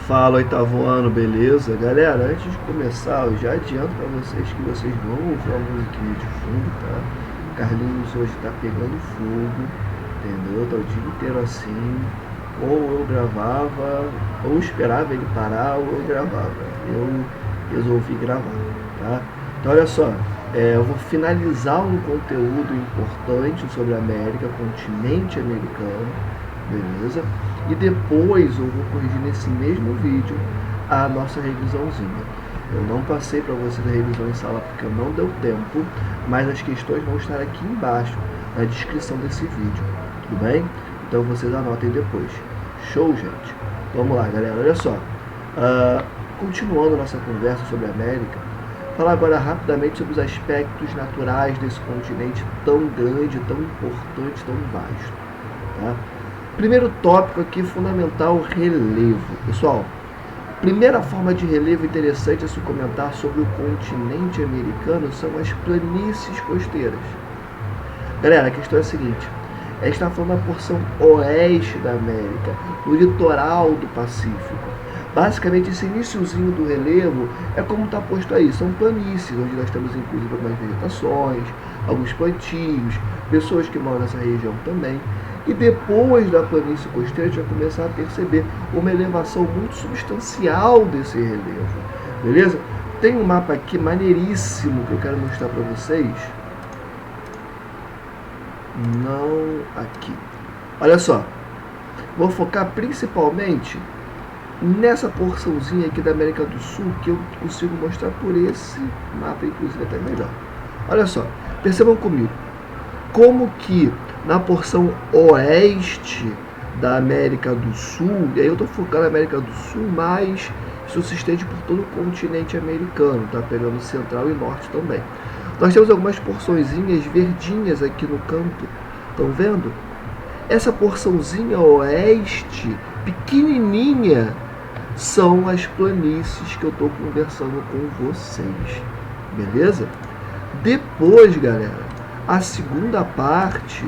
Fala, oitavo ano, beleza? Galera, antes de começar, eu já adianto pra vocês que vocês vão ouvir uma musiquinha de fundo, tá? Carlinhos hoje tá pegando fogo, entendeu? Tá o dia inteiro assim. Ou eu gravava, ou esperava ele parar, ou eu gravava. Eu resolvi gravar, tá? Então olha só, eu vou finalizar um conteúdo importante sobre a América, continente americano, beleza? E depois eu vou corrigir nesse mesmo vídeo a nossa revisãozinha. Eu não passei para vocês a revisão em sala porque não deu tempo, mas as questões vão estar aqui embaixo na descrição desse vídeo, tudo bem? Então vocês anotem depois. Show, gente? Vamos lá, galera, olha só. Continuando nossa conversa sobre a América, falar agora rapidamente sobre os aspectos naturais desse continente tão grande, tão importante, tão vasto, tá? Primeiro tópico aqui fundamental, relevo. Pessoal, primeira forma de relevo interessante a se comentar sobre o continente americano são as planícies costeiras. Galera, a questão é a seguinte: a gente está falando da porção oeste da América, do litoral do Pacífico. Basicamente, esse iniciozinho do relevo é como está posto aí, são planícies, onde nós temos inclusive algumas vegetações, alguns plantios, pessoas que moram nessa região também. E depois da planície costeira, a gente vai começar a perceber uma elevação muito substancial desse relevo, beleza? Tem um mapa aqui maneiríssimo que eu quero mostrar para vocês. Não aqui. Olha só, vou focar principalmente nessa porçãozinha aqui da América do Sul, que eu consigo mostrar por esse mapa, inclusive até melhor. Olha só, percebam comigo, como que na porção oeste da América do Sul, e aí eu estou focando na América do Sul, mas isso se estende por todo o continente americano, tá? Pegando central e norte também. Nós temos algumas porçõezinhas verdinhas aqui no canto, estão vendo? Essa porçãozinha oeste, pequenininha, são as planícies que eu estou conversando com vocês, beleza? Depois, galera, a segunda parte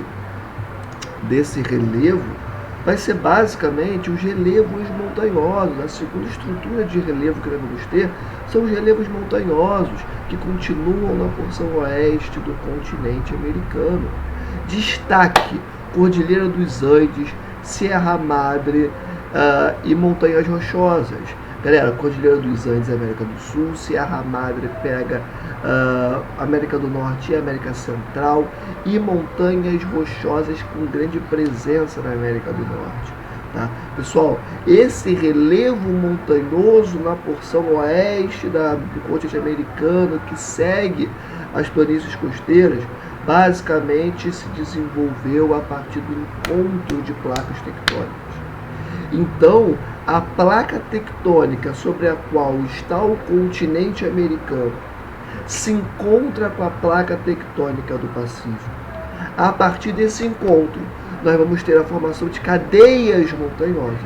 desse relevo vai ser basicamente os relevos montanhosos. A segunda estrutura de relevo que nós vamos ter são os relevos montanhosos que continuam na porção oeste do continente americano. Destaque: Cordilheira dos Andes, Sierra Madre e Montanhas Rochosas. Galera, Cordilheira dos Andes é América do Sul, Sierra Madre pega América do Norte e América Central, e montanhas rochosas com grande presença na América do Norte. Tá? Pessoal, esse relevo montanhoso na porção oeste do continente americano, que segue as planícies costeiras, basicamente se desenvolveu a partir do encontro de placas tectônicas. Então, a placa tectônica sobre a qual está o continente americano se encontra com a placa tectônica do Pacífico. A partir desse encontro, nós vamos ter a formação de cadeias montanhosas,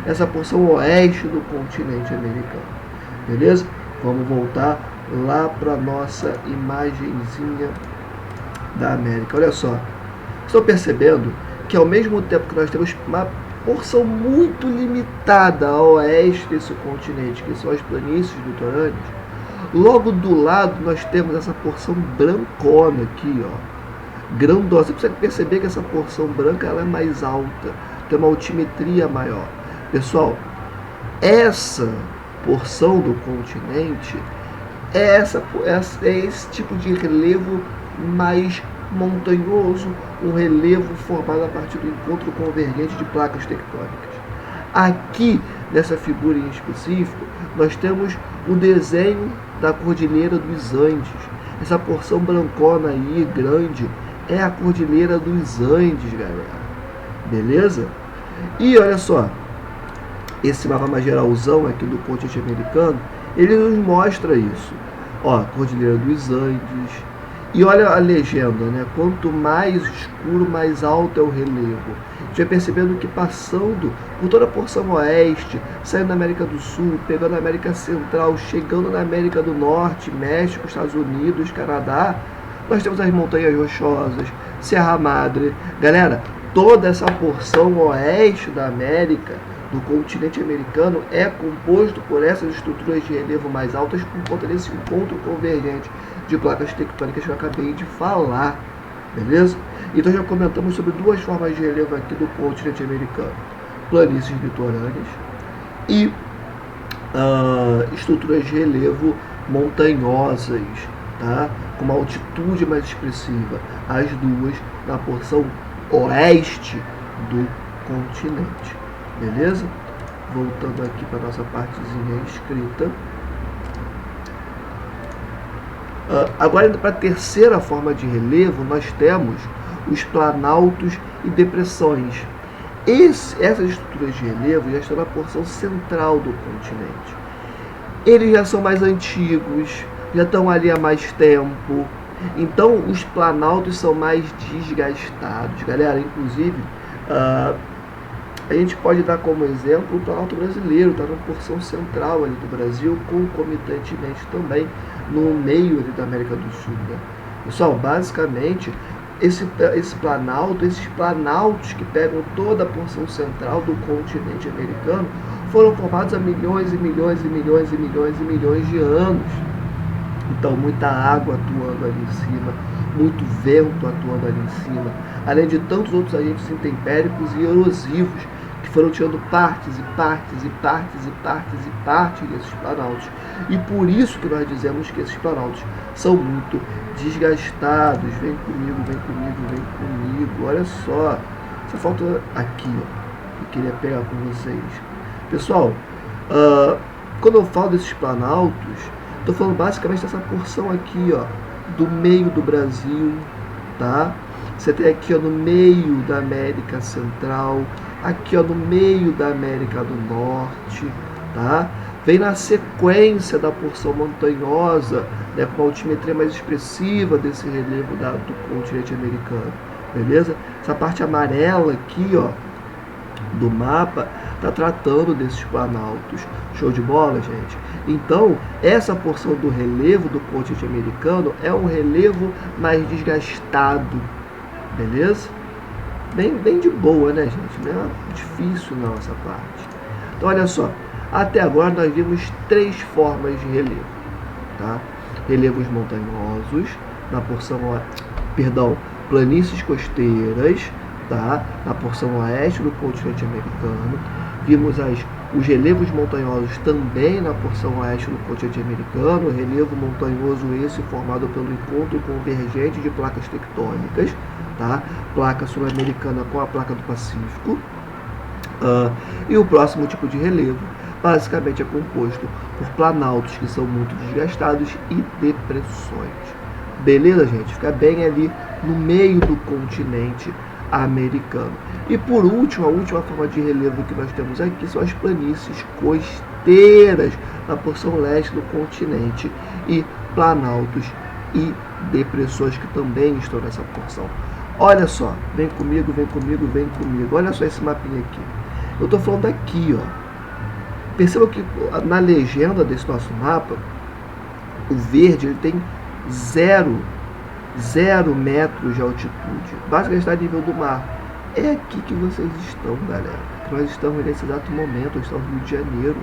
essa porção oeste do continente americano. Beleza? Vamos voltar lá para a nossa imagenzinha da América. Olha só, estou percebendo que ao mesmo tempo que nós temos uma porção muito limitada a oeste desse continente, que são as planícies litorâneas, logo do lado nós temos essa porção brancona aqui, ó, grandona. Você consegue perceber que essa porção branca ela é mais alta, tem uma altimetria maior. Pessoal, essa porção do continente é esse tipo de relevo mais montanhoso, um relevo formado a partir do encontro convergente de placas tectônicas. Aqui, nessa figura em específico, nós temos o desenho da Cordilheira dos Andes. Essa porção brancona aí, grande, é a Cordilheira dos Andes, galera. Beleza? E olha só, esse mapa mais geralzão aqui do continente americano, ele nos mostra isso. Ó, Cordilheira dos Andes. E olha a legenda, né? Quanto mais escuro, mais alto é o relevo. Já percebendo que passando por toda a porção oeste, saindo da América do Sul, pegando a América Central, chegando na América do Norte, México, Estados Unidos, Canadá, nós temos as Montanhas Rochosas, Sierra Madre. Galera, toda essa porção oeste da América, do continente americano é composto por essas estruturas de relevo mais altas por conta desse encontro convergente de placas tectônicas que eu acabei de falar, beleza? Então já comentamos sobre duas formas de relevo aqui do continente americano: planícies litorâneas e estruturas de relevo montanhosas, tá? Com uma altitude mais expressiva, as duas na porção oeste do continente, beleza? Voltando aqui para nossa partezinha escrita. Agora, indo para a terceira forma de relevo, nós temos os planaltos e depressões. Essas estruturas de relevo já estão na porção central do continente. Eles já são mais antigos, já estão ali há mais tempo. Então, os planaltos são mais desgastados. Galera, inclusive, a gente pode dar como exemplo o planalto brasileiro, está na porção central ali do Brasil, concomitantemente também no meio ali da América do Sul, né? Pessoal, basicamente, esses planaltos que pegam toda a porção central do continente americano foram formados há milhões e milhões e milhões e milhões e milhões de anos. Então, muita água atuando ali em cima, muito vento atuando ali em cima, além de tantos outros agentes intempéricos e erosivos que foram tirando partes e partes e partes e partes e partes desses planaltos. E por isso que nós dizemos que esses planaltos são muito desgastados. Vem comigo, vem comigo, vem comigo. Olha só, essa foto aqui, ó, eu queria pegar com vocês. Pessoal, quando eu falo desses planaltos, estou falando basicamente dessa porção aqui, ó, do meio do Brasil, tá? Você tem aqui, ó, no meio da América Central, aqui, ó, no meio da América do Norte, tá? Vem na sequência da porção montanhosa, né, com uma altimetria mais expressiva desse relevo do continente americano, beleza? Essa parte amarela aqui, ó, do mapa, está tratando desses planaltos. Show de bola, gente? Então, essa porção do relevo do continente americano é um relevo mais desgastado, beleza? Bem de boa, né, gente? Não é difícil não essa parte. Então, olha só, até agora nós vimos três formas de relevo, tá? Relevos montanhosos, na porção, planícies costeiras, tá? Na porção oeste do continente americano. Vimos os relevos montanhosos também na porção oeste do continente americano, o relevo montanhoso esse formado pelo encontro convergente de placas tectônicas, tá? Placa sul-americana com a placa do Pacífico. E o próximo tipo de relevo basicamente é composto por planaltos que são muito desgastados e depressões. Beleza, gente? Fica bem ali no meio do continente americano. E por último, a última forma de relevo que nós temos aqui são as planícies costeiras na porção leste do continente e planaltos e depressões que também estão nessa porção. Olha só, vem comigo, vem comigo, vem comigo. Olha só esse mapinha aqui. Eu estou falando aqui, ó. Perceba que na legenda desse nosso mapa, o verde ele tem 0 metros de altitude. Basicamente está a nível do mar. É aqui que vocês estão, galera. Nós estamos nesse exato momento, nós estamos no Rio de Janeiro.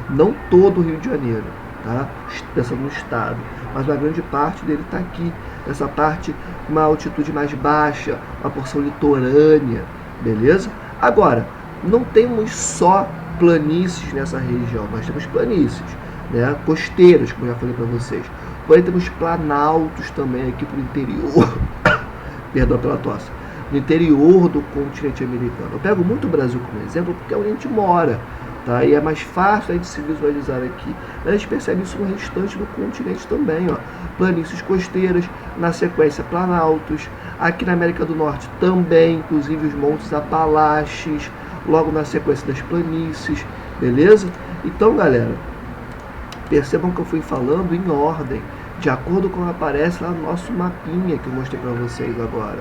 Não todo o Rio de Janeiro, tá? Pensando no estado. Mas uma grande parte dele está aqui. Essa parte, uma altitude mais baixa, uma porção litorânea, beleza? Agora, não temos só planícies nessa região. Nós temos planícies, né? Costeiras, como eu já falei para vocês. Porém, temos planaltos também aqui para o interior. Perdão pela tosse. No interior do continente americano. Eu pego muito o Brasil como exemplo porque é onde a gente mora, tá? E é mais fácil a gente se visualizar aqui. A gente percebe isso no restante do continente também, ó. Planícies costeiras, na sequência planaltos. Aqui na América do Norte também, inclusive os montes Apalaches, logo na sequência das planícies, beleza? Então, galera, percebam que eu fui falando em ordem, de acordo com o que aparece lá no nosso mapinha que eu mostrei para vocês agora,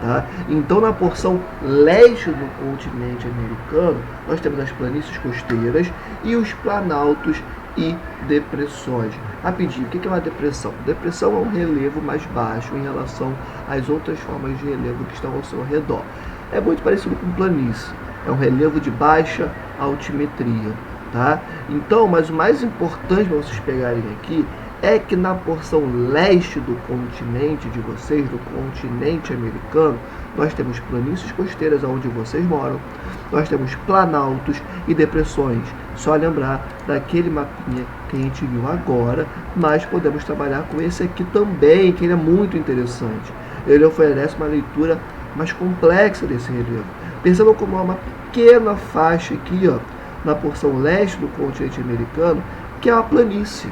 tá? Então, na porção leste do continente americano, nós temos as planícies costeiras e os planaltos e depressões. Rapidinho, o que é uma depressão? Depressão é um relevo mais baixo em relação às outras formas de relevo que estão ao seu redor. É muito parecido com planície, é um relevo de baixa altimetria, tá? Então, mas o mais importante para vocês pegarem aqui é que na porção leste do continente de vocês, do continente americano, nós temos planícies costeiras onde vocês moram, nós temos planaltos e depressões. Só lembrar daquele mapinha que a gente viu agora, mas podemos trabalhar com esse aqui também, que ele é muito interessante. Ele oferece uma leitura mais complexa desse relevo. Percebam como é uma pequena faixa aqui, ó, na porção leste do continente americano, que é uma planície.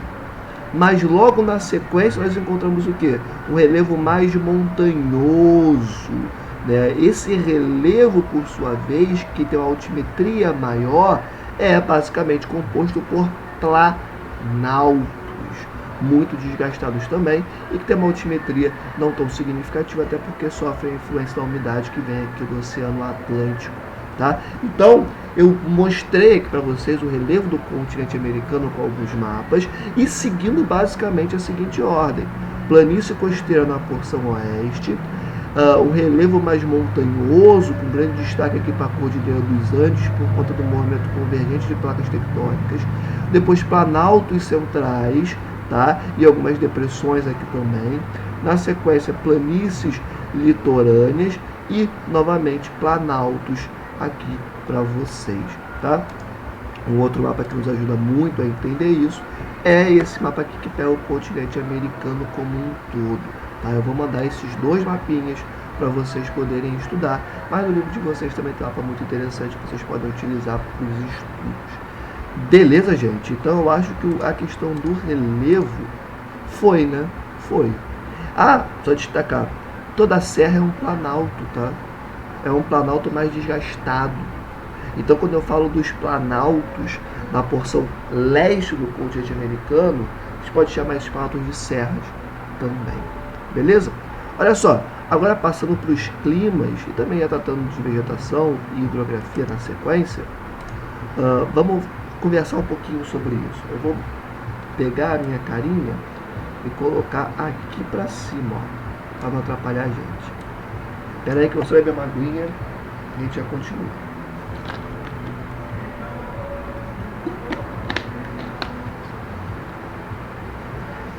Mas logo na sequência nós encontramos o que? Um relevo mais montanhoso, né? Esse relevo, por sua vez, que tem uma altimetria maior, é basicamente composto por planaltos, muito desgastados também, e que tem uma altimetria não tão significativa, até porque sofrem a influência da umidade que vem aqui do Oceano Atlântico. Tá? Então, eu mostrei aqui para vocês o relevo do continente americano com alguns mapas e seguindo basicamente a seguinte ordem: planície costeira na porção oeste, o relevo mais montanhoso, com grande destaque aqui para a Cordilheira dos Andes, por conta do movimento convergente de placas tectônicas, depois planaltos centrais, tá? E algumas depressões aqui também, na sequência planícies litorâneas e novamente planaltos aqui para vocês, tá? Um outro mapa que nos ajuda muito a entender isso é esse mapa aqui que pega o continente americano como um todo, tá? Eu vou mandar esses dois mapinhas para vocês poderem estudar, mas no livro de vocês também tem um mapa muito interessante que vocês podem utilizar para os estudos. Beleza, gente? Então eu acho que a questão do relevo foi, né? Foi. Ah, só destacar, toda a serra é um planalto, tá? É um planalto mais desgastado. Então, quando eu falo dos planaltos na porção leste do continente americano, a gente pode chamar esses planaltos de serras também. Beleza? Olha só, agora passando para os climas e também já tratando de vegetação e hidrografia na sequência, vamos conversar um pouquinho sobre isso. Eu vou pegar a minha carinha e colocar aqui para cima, ó, para não atrapalhar a gente. Espera aí que você vai ver uma aguinha e a gente já continua.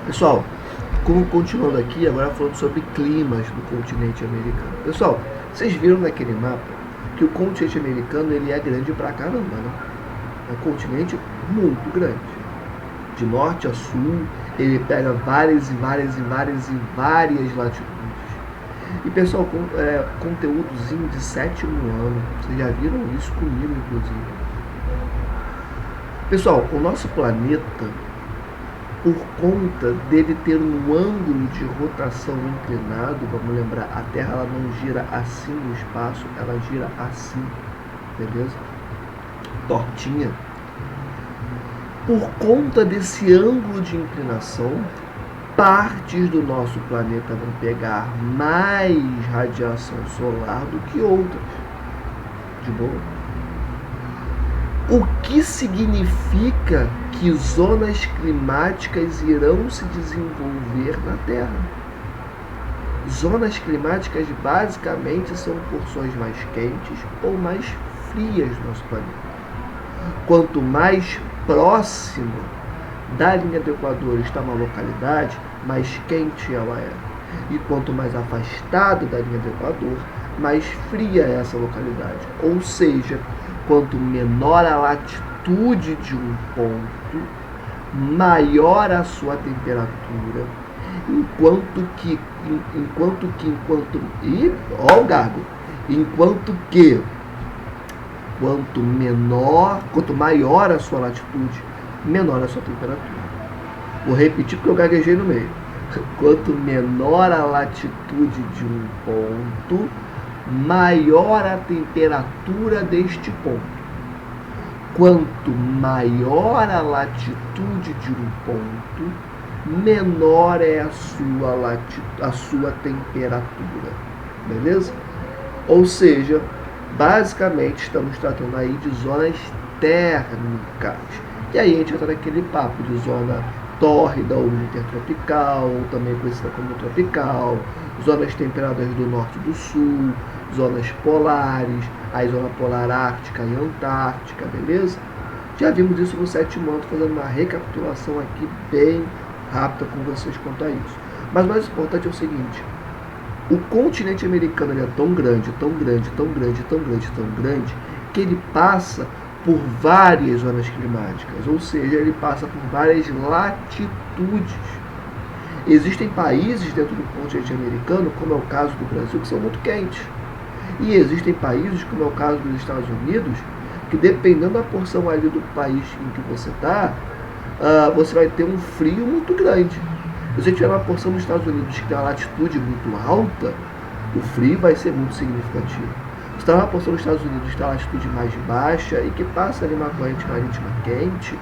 Pessoal, continuando aqui, agora falando sobre climas do continente americano. Pessoal, vocês viram naquele mapa que o continente americano ele é grande pra caramba, né? É um continente muito grande. De norte a sul, ele pega várias latitudes. E pessoal, conteúdozinho de 7º ano, vocês já viram isso comigo, inclusive. Pessoal, o nosso planeta, por conta dele ter um ângulo de rotação inclinado, vamos lembrar, a Terra ela não gira assim no espaço, ela gira assim, beleza? Tortinha. Por conta desse ângulo de inclinação, partes do nosso planeta vão pegar mais radiação solar do que outras. De boa? O que significa que zonas climáticas irão se desenvolver na Terra? Zonas climáticas basicamente são porções mais quentes ou mais frias do nosso planeta. Quanto mais próximo da linha do Equador está uma localidade, mais quente ela é. E quanto mais afastado da linha do Equador, mais fria é essa localidade. Ou seja, quanto menor a latitude de um ponto, maior a sua temperatura, enquanto quanto maior a sua latitude, menor a sua temperatura. Vou repetir porque eu gaguejei no meio. Quanto menor a latitude de um ponto, maior a temperatura deste ponto. Quanto maior a latitude de um ponto, menor é a sua temperatura. Beleza? Ou seja, basicamente estamos tratando aí de zonas térmicas. E aí a gente entra naquele papo de zona tórrida ou intertropical, também conhecida como tropical, zonas temperadas do norte e do sul, zonas polares, a zona polar ártica e antártica, beleza? Já vimos isso no sétimo ano, fazendo uma recapitulação aqui bem rápida com vocês quanto a isso. Mas o mais importante é o seguinte: o continente americano ele é tão grande, tão grande, tão grande, tão grande, tão grande, que ele passa por várias zonas climáticas, ou seja, ele passa por várias latitudes. Existem países dentro do continente americano, como é o caso do Brasil, que são muito quentes. E existem países, como é o caso dos Estados Unidos, que dependendo da porção ali do país em que você está, você vai ter um frio muito grande. Se você tiver uma porção dos Estados Unidos que tem uma latitude muito alta, o frio vai ser muito significativo. Se está uma porção dos Estados Unidos que tem uma latitude mais baixa e que passa ali uma corrente marítima quente,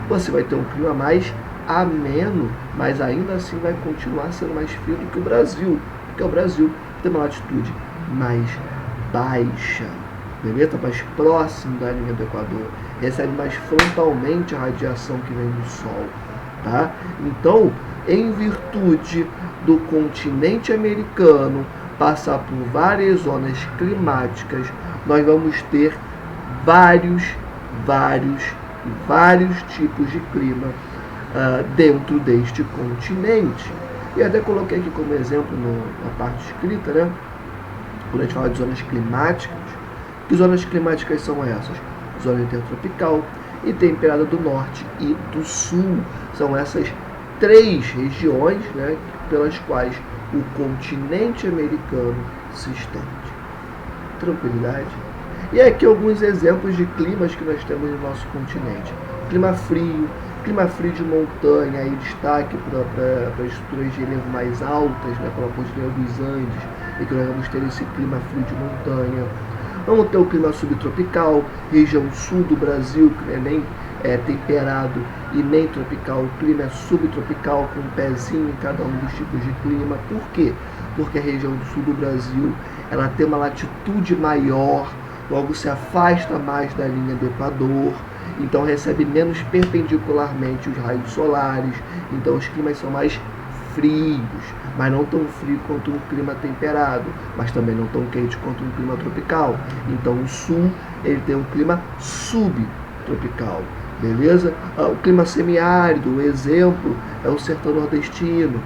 você vai ter um clima mais ameno, mas ainda assim vai continuar sendo mais frio do que o Brasil, porque o Brasil tem uma latitude mais baixa, beleza? Mais próximo da linha do Equador, recebe mais frontalmente a radiação que vem do Sol, tá? Então, em virtude do continente americano passar por várias zonas climáticas, nós vamos ter vários tipos de clima dentro deste continente. E até coloquei aqui como exemplo na parte escrita, né? Quando a gente fala de zonas climáticas, que zonas climáticas são essas? Zona intertropical e temperada do norte e do sul. São essas três regiões, né, pelas quais o continente americano se estende. Tranquilidade? E aqui alguns exemplos de climas que nós temos no nosso continente. Clima frio de montanha, aí destaque para as estruturas de relevo mais altas, né, pela Cordilheira dos Andes, e que nós vamos ter esse clima frio de montanha. Vamos ter o clima subtropical, região sul do Brasil, que não é nem temperado e nem tropical, o clima é subtropical, com um pezinho em cada um dos tipos de clima. Por quê? Porque a região do sul do Brasil ela tem uma latitude maior, logo se afasta mais da linha do Equador, então recebe menos perpendicularmente os raios solares, então os climas são mais frios, mas não tão frio quanto um clima temperado, mas também não tão quente quanto um clima tropical. Então o sul ele tem um clima subtropical, beleza? O clima semiárido, o exemplo é o sertão nordestino.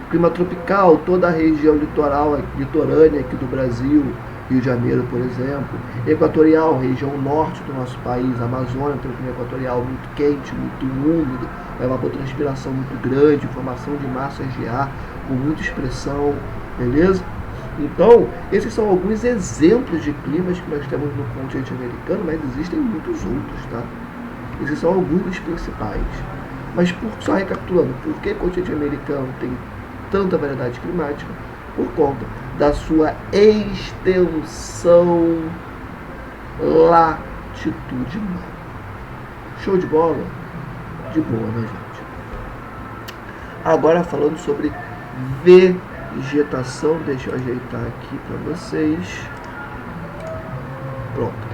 Clima tropical, toda a região litorânea aqui do Brasil, Rio de Janeiro, por exemplo. Equatorial, região norte do nosso país, Amazônia, tem um clima equatorial muito quente, muito úmido, evapotranspiração muito grande, formação de massas de ar com muita expressão, beleza? Então, esses são alguns exemplos de climas que nós temos no continente americano, mas existem muitos outros, tá? Esses são alguns dos principais. Mas, só recapitulando, por que o continente americano tem tanta variedade climática? Por conta da sua extensão latitudinal. Show de bola? De boa, né, gente? Agora falando sobre vegetação, deixa eu ajeitar aqui para vocês. Pronto.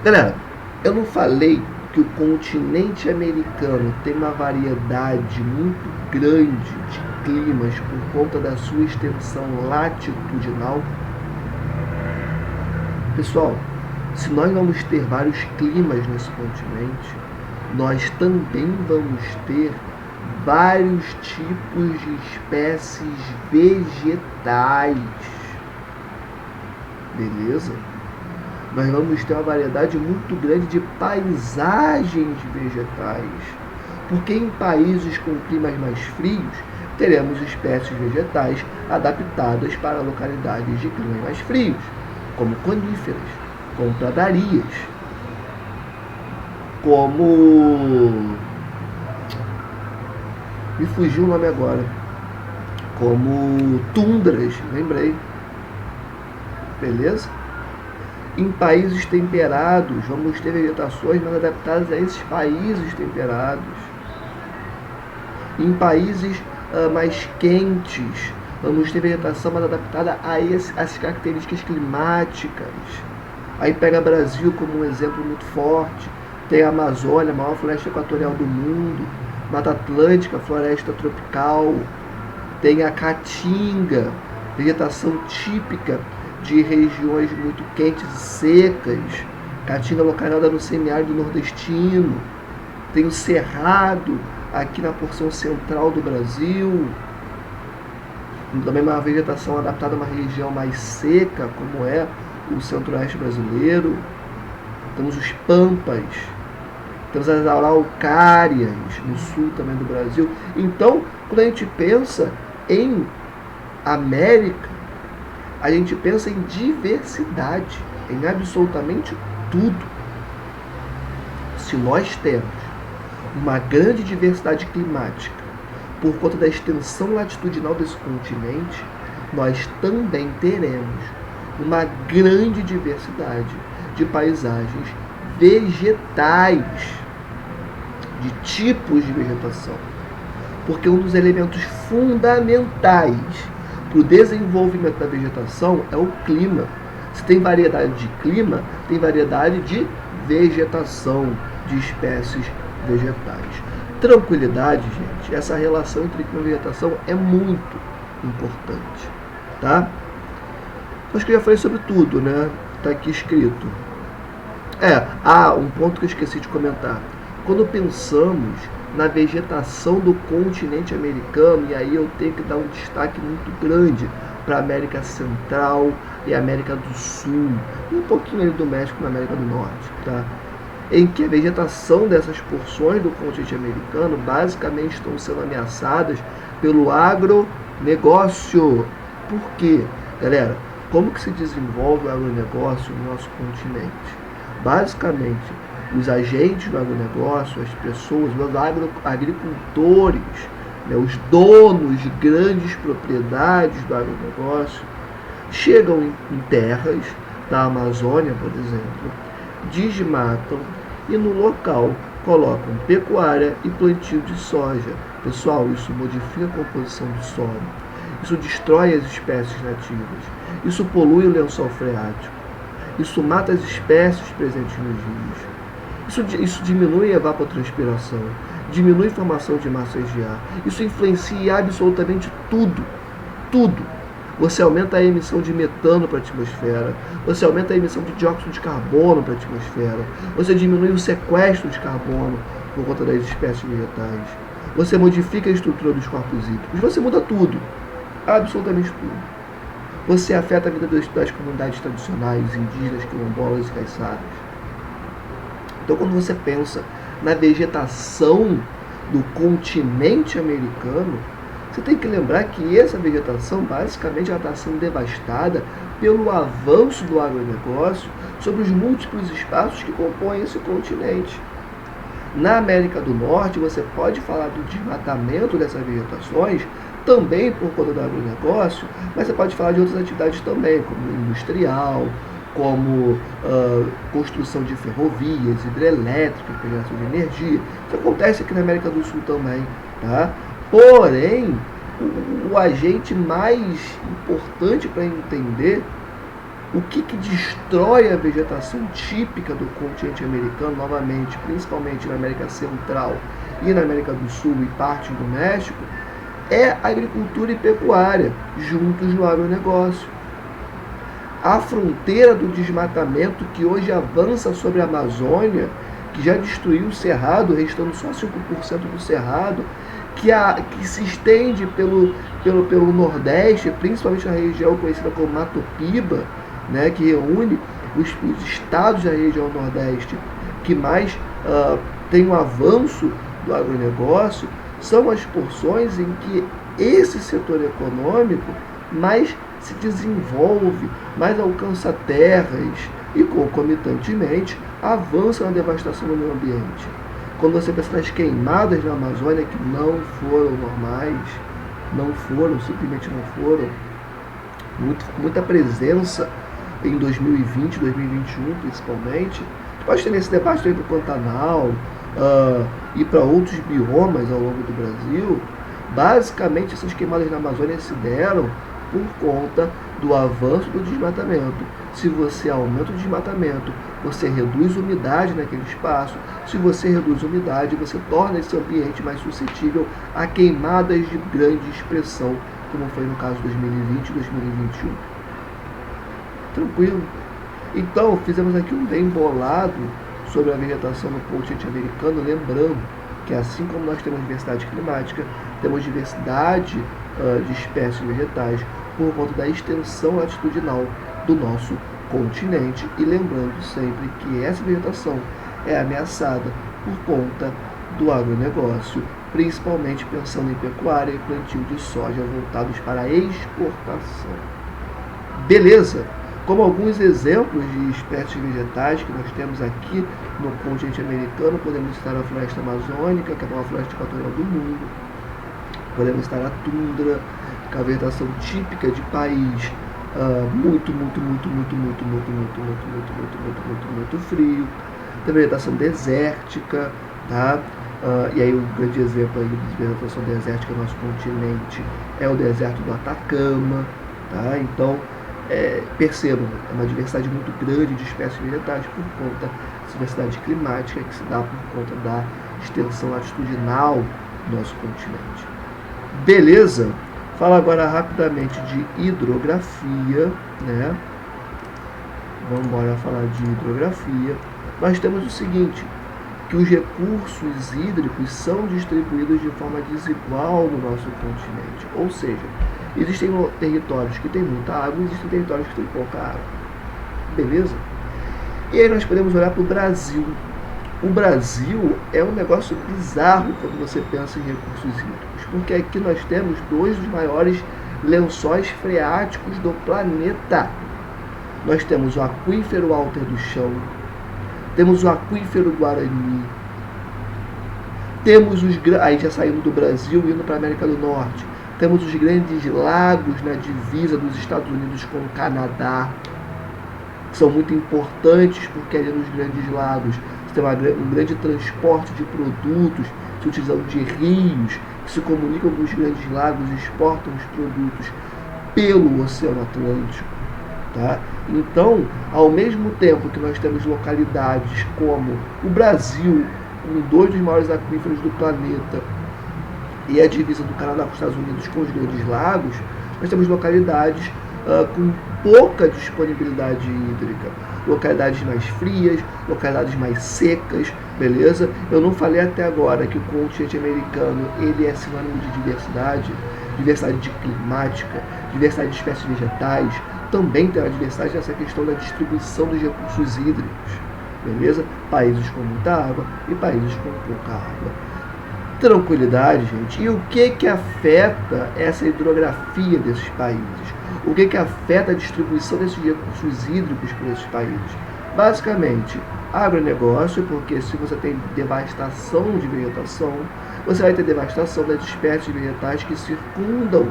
Galera, eu não falei que o continente americano tem uma variedade muito grande de climas por conta da sua extensão latitudinal? Pessoal, se nós vamos ter vários climas nesse continente, nós também vamos ter vários tipos de espécies vegetais. Beleza? Nós vamos ter uma variedade muito grande de paisagens vegetais. Porque em países com climas mais frios, teremos espécies vegetais adaptadas para localidades de climas mais frios, como coníferas, como pradarias, como... me fugiu o nome agora, como tundras, lembrei, beleza? Em países temperados, vamos ter vegetações mais adaptadas a esses países temperados. Em países mais quentes, vamos ter vegetação mais adaptada a essas características climáticas. Aí pega Brasil como um exemplo muito forte, tem a Amazônia, a maior floresta equatorial do mundo, Mata Atlântica, floresta tropical, tem a Caatinga, vegetação típica de regiões muito quentes e secas. Caatinga localizada no semiárido nordestino. Tem o Cerrado aqui na porção central do Brasil. Também uma vegetação adaptada a uma região mais seca, como é o centro-oeste brasileiro. Temos os pampas, temos as araucárias no sul também do Brasil. Então, quando a gente pensa em América, a gente pensa em diversidade, em absolutamente tudo. Se nós temos uma grande diversidade climática por conta da extensão latitudinal desse continente, nós também teremos uma grande diversidade de paisagens vegetais, de tipos de vegetação. Porque um dos elementos fundamentais para o desenvolvimento da vegetação é o clima. Se tem variedade de clima, tem variedade de vegetação, de espécies vegetais. Tranquilidade, gente, essa relação entre clima e vegetação é muito importante, tá? Acho que eu já falei sobre tudo, né? Tá aqui escrito. Um ponto que eu esqueci de comentar. Quando pensamos na vegetação do continente americano, e aí eu tenho que dar um destaque muito grande para a América Central e a América do Sul, e um pouquinho ali do México na América do Norte, tá? Em que a vegetação dessas porções do continente americano basicamente estão sendo ameaçadas pelo agronegócio. Por quê? Galera, como que se desenvolve o agronegócio no nosso continente? Basicamente, os agentes do agronegócio, as pessoas, os agricultores, né, os donos de grandes propriedades do agronegócio, chegam em terras da Amazônia, por exemplo, desmatam e no local colocam pecuária e plantio de soja. Pessoal, isso modifica a composição do solo, isso destrói as espécies nativas, isso polui o lençol freático, isso mata as espécies presentes nos rios, isso diminui a evapotranspiração, diminui a formação de massas de ar, isso influencia absolutamente tudo. Você aumenta a emissão de metano para a atmosfera, você aumenta a emissão de dióxido de carbono para a atmosfera, você diminui o sequestro de carbono por conta das espécies vegetais, você modifica a estrutura dos corpos hídricos, você muda tudo, absolutamente tudo. Você afeta a vida das comunidades tradicionais, indígenas, quilombolas e caiçaras. Então, quando você pensa na vegetação do continente americano, você tem que lembrar que essa vegetação, basicamente, ela está sendo devastada pelo avanço do agronegócio sobre os múltiplos espaços que compõem esse continente. Na América do Norte, você pode falar do desmatamento dessas vegetações, também por conta do agronegócio, mas você pode falar de outras atividades também, como industrial, como construção de ferrovias, hidrelétricas, geração de energia. Isso acontece aqui na América do Sul também, tá? Porém, o agente mais importante para entender o que destrói a vegetação típica do continente americano, novamente, principalmente na América Central e na América do Sul e parte do México, é agricultura e pecuária, juntos no agronegócio. A fronteira do desmatamento que hoje avança sobre a Amazônia, que já destruiu o Cerrado, restando só 5% do Cerrado, que se estende pelo Nordeste, principalmente na região conhecida como Mato Piba, né, que reúne os estados da região Nordeste que mais tem um avanço do agronegócio, são as porções em que esse setor econômico mais se desenvolve, mais alcança terras e, concomitantemente, avança na devastação do meio ambiente. Quando você pensa nas queimadas na Amazônia, que não foram normais, simplesmente não foram, muita presença em 2020, 2021 principalmente, pode ter esse debate também para o Pantanal e para outros biomas ao longo do Brasil. Basicamente, essas queimadas na Amazônia se deram por conta do avanço do desmatamento. Se você aumenta o desmatamento, você reduz a umidade naquele espaço. Se você reduz a umidade, você torna esse ambiente mais suscetível a queimadas de grande expressão, como foi no caso de 2020 e 2021. tranquilo. Então, fizemos aqui um bem bolado sobre a vegetação no continente americano, lembrando que assim como nós temos diversidade climática, temos diversidade de espécies vegetais por conta da extensão latitudinal do nosso continente, e lembrando sempre que essa vegetação é ameaçada por conta do agronegócio, principalmente pensando em pecuária e plantio de soja voltados para a exportação. Beleza? Como alguns exemplos de espécies vegetais que nós temos aqui no continente americano, podemos citar a floresta amazônica, que é a maior floresta equatorial do mundo. Podemos citar a tundra, que é a vegetação típica de país muito frio. Tem vegetação desértica, tá? E aí o grande exemplo aí de vegetação desértica no nosso continente é o deserto do Atacama, tá? Então, percebam, é uma diversidade muito grande de espécies vegetais por conta da diversidade climática que se dá por conta da extensão latitudinal do nosso continente. Beleza? Fala agora rapidamente de hidrografia, né? Vamos embora falar de hidrografia. Nós temos o seguinte, que os recursos hídricos são distribuídos de forma desigual no nosso continente. Ou seja, existem territórios que têm muita água e existem territórios que têm pouca água. Beleza? E aí nós podemos olhar para o Brasil. O Brasil é um negócio bizarro quando você pensa em recursos hídricos, porque aqui nós temos dois dos maiores lençóis freáticos do planeta. Nós temos o aquífero Alter do Chão, temos o aquífero Guarani, temos aí já saindo do Brasil e indo para a América do Norte, temos os grandes lagos na divisa dos Estados Unidos com o Canadá, que são muito importantes porque ali nos grandes lagos você tem um grande transporte de produtos, se utilizando de rios que se comunicam com os grandes lagos e exportam os produtos pelo Oceano Atlântico. Tá? Então, ao mesmo tempo que nós temos localidades como o Brasil, com dois dos maiores aquíferos do planeta, e a divisa do Canadá com os Estados Unidos com os grandes lagos, nós temos localidades com pouca disponibilidade hídrica, localidades mais frias, localidades mais secas, beleza? Eu não falei até agora que o continente americano ele é sinônimo de diversidade climática, diversidade de espécies vegetais, também tem a diversidade nessa questão da distribuição dos recursos hídricos, beleza? Países com muita água e países com pouca água. Tranquilidade, gente. E o que afeta essa hidrografia desses países? O que afeta a distribuição desses recursos hídricos para esses países? Basicamente, agronegócio, porque se você tem devastação de vegetação, você vai ter devastação das espécies vegetais que circundam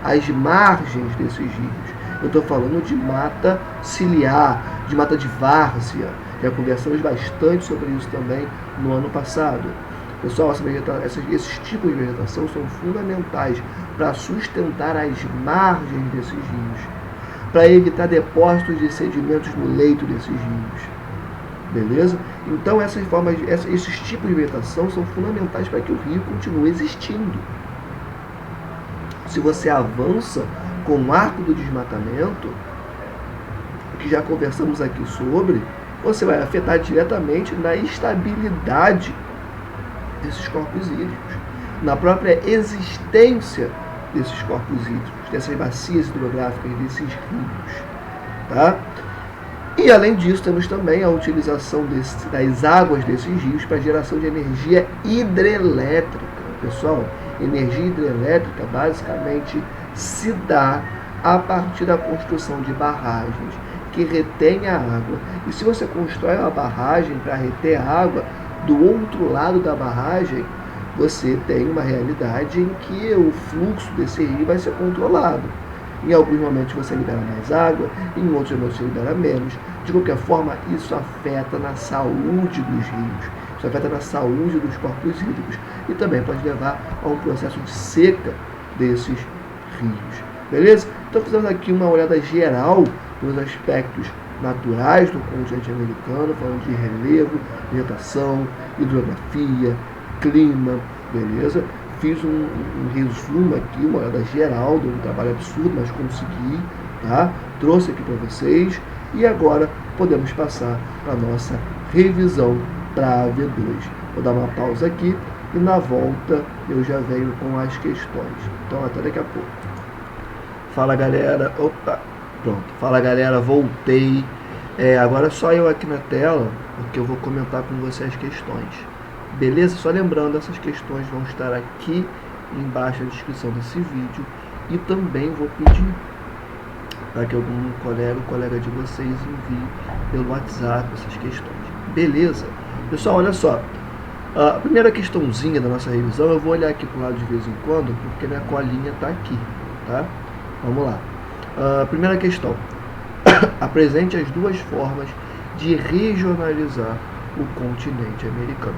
as margens desses rios. Eu estou falando de mata ciliar, de mata de várzea. Já conversamos bastante sobre isso também no ano passado. Pessoal, esses tipos de vegetação são fundamentais para sustentar as margens desses rios, para evitar depósitos de sedimentos no leito desses rios. Beleza? Então, esses tipos de vegetação são fundamentais para que o rio continue existindo. Se você avança com o arco do desmatamento, que já conversamos aqui sobre, você vai afetar diretamente na estabilidade desses corpos hídricos, na própria existência desses corpos hídricos, dessas bacias hidrográficas, desses rios. Tá? E além disso, temos também a utilização das águas desses rios para geração de energia hidrelétrica. Pessoal, energia hidrelétrica basicamente se dá a partir da construção de barragens que retêm a água. E se você constrói uma barragem para reter água, do outro lado da barragem, você tem uma realidade em que o fluxo desse rio vai ser controlado. Em alguns momentos você libera mais água, em outros momentos você libera menos. De qualquer forma, isso afeta na saúde dos rios, isso afeta na saúde dos corpos hídricos e também pode levar a um processo de seca desses rios. Beleza? Então fizemos aqui uma olhada geral nos aspectos naturais do continente americano, falando de relevo, vegetação, hidrografia, clima, beleza? Fiz um resumo aqui, uma olhada geral de um trabalho absurdo, mas consegui, tá? Trouxe aqui para vocês e agora podemos passar para a nossa revisão para a V2. Vou dar uma pausa aqui e na volta eu já venho com as questões. Então até daqui a pouco. Fala galera, opa, pronto. Fala galera, voltei. Agora só eu aqui na tela, porque eu vou comentar com vocês as questões. Beleza? Só lembrando, essas questões vão estar aqui embaixo na descrição desse vídeo e também vou pedir para que algum colega de vocês envie pelo WhatsApp essas questões. Beleza? Pessoal, olha só. A primeira questãozinha da nossa revisão, eu vou olhar aqui para o lado de vez em quando, porque minha colinha está aqui, tá? Vamos lá. Primeira questão. Apresente as duas formas de regionalizar o continente americano.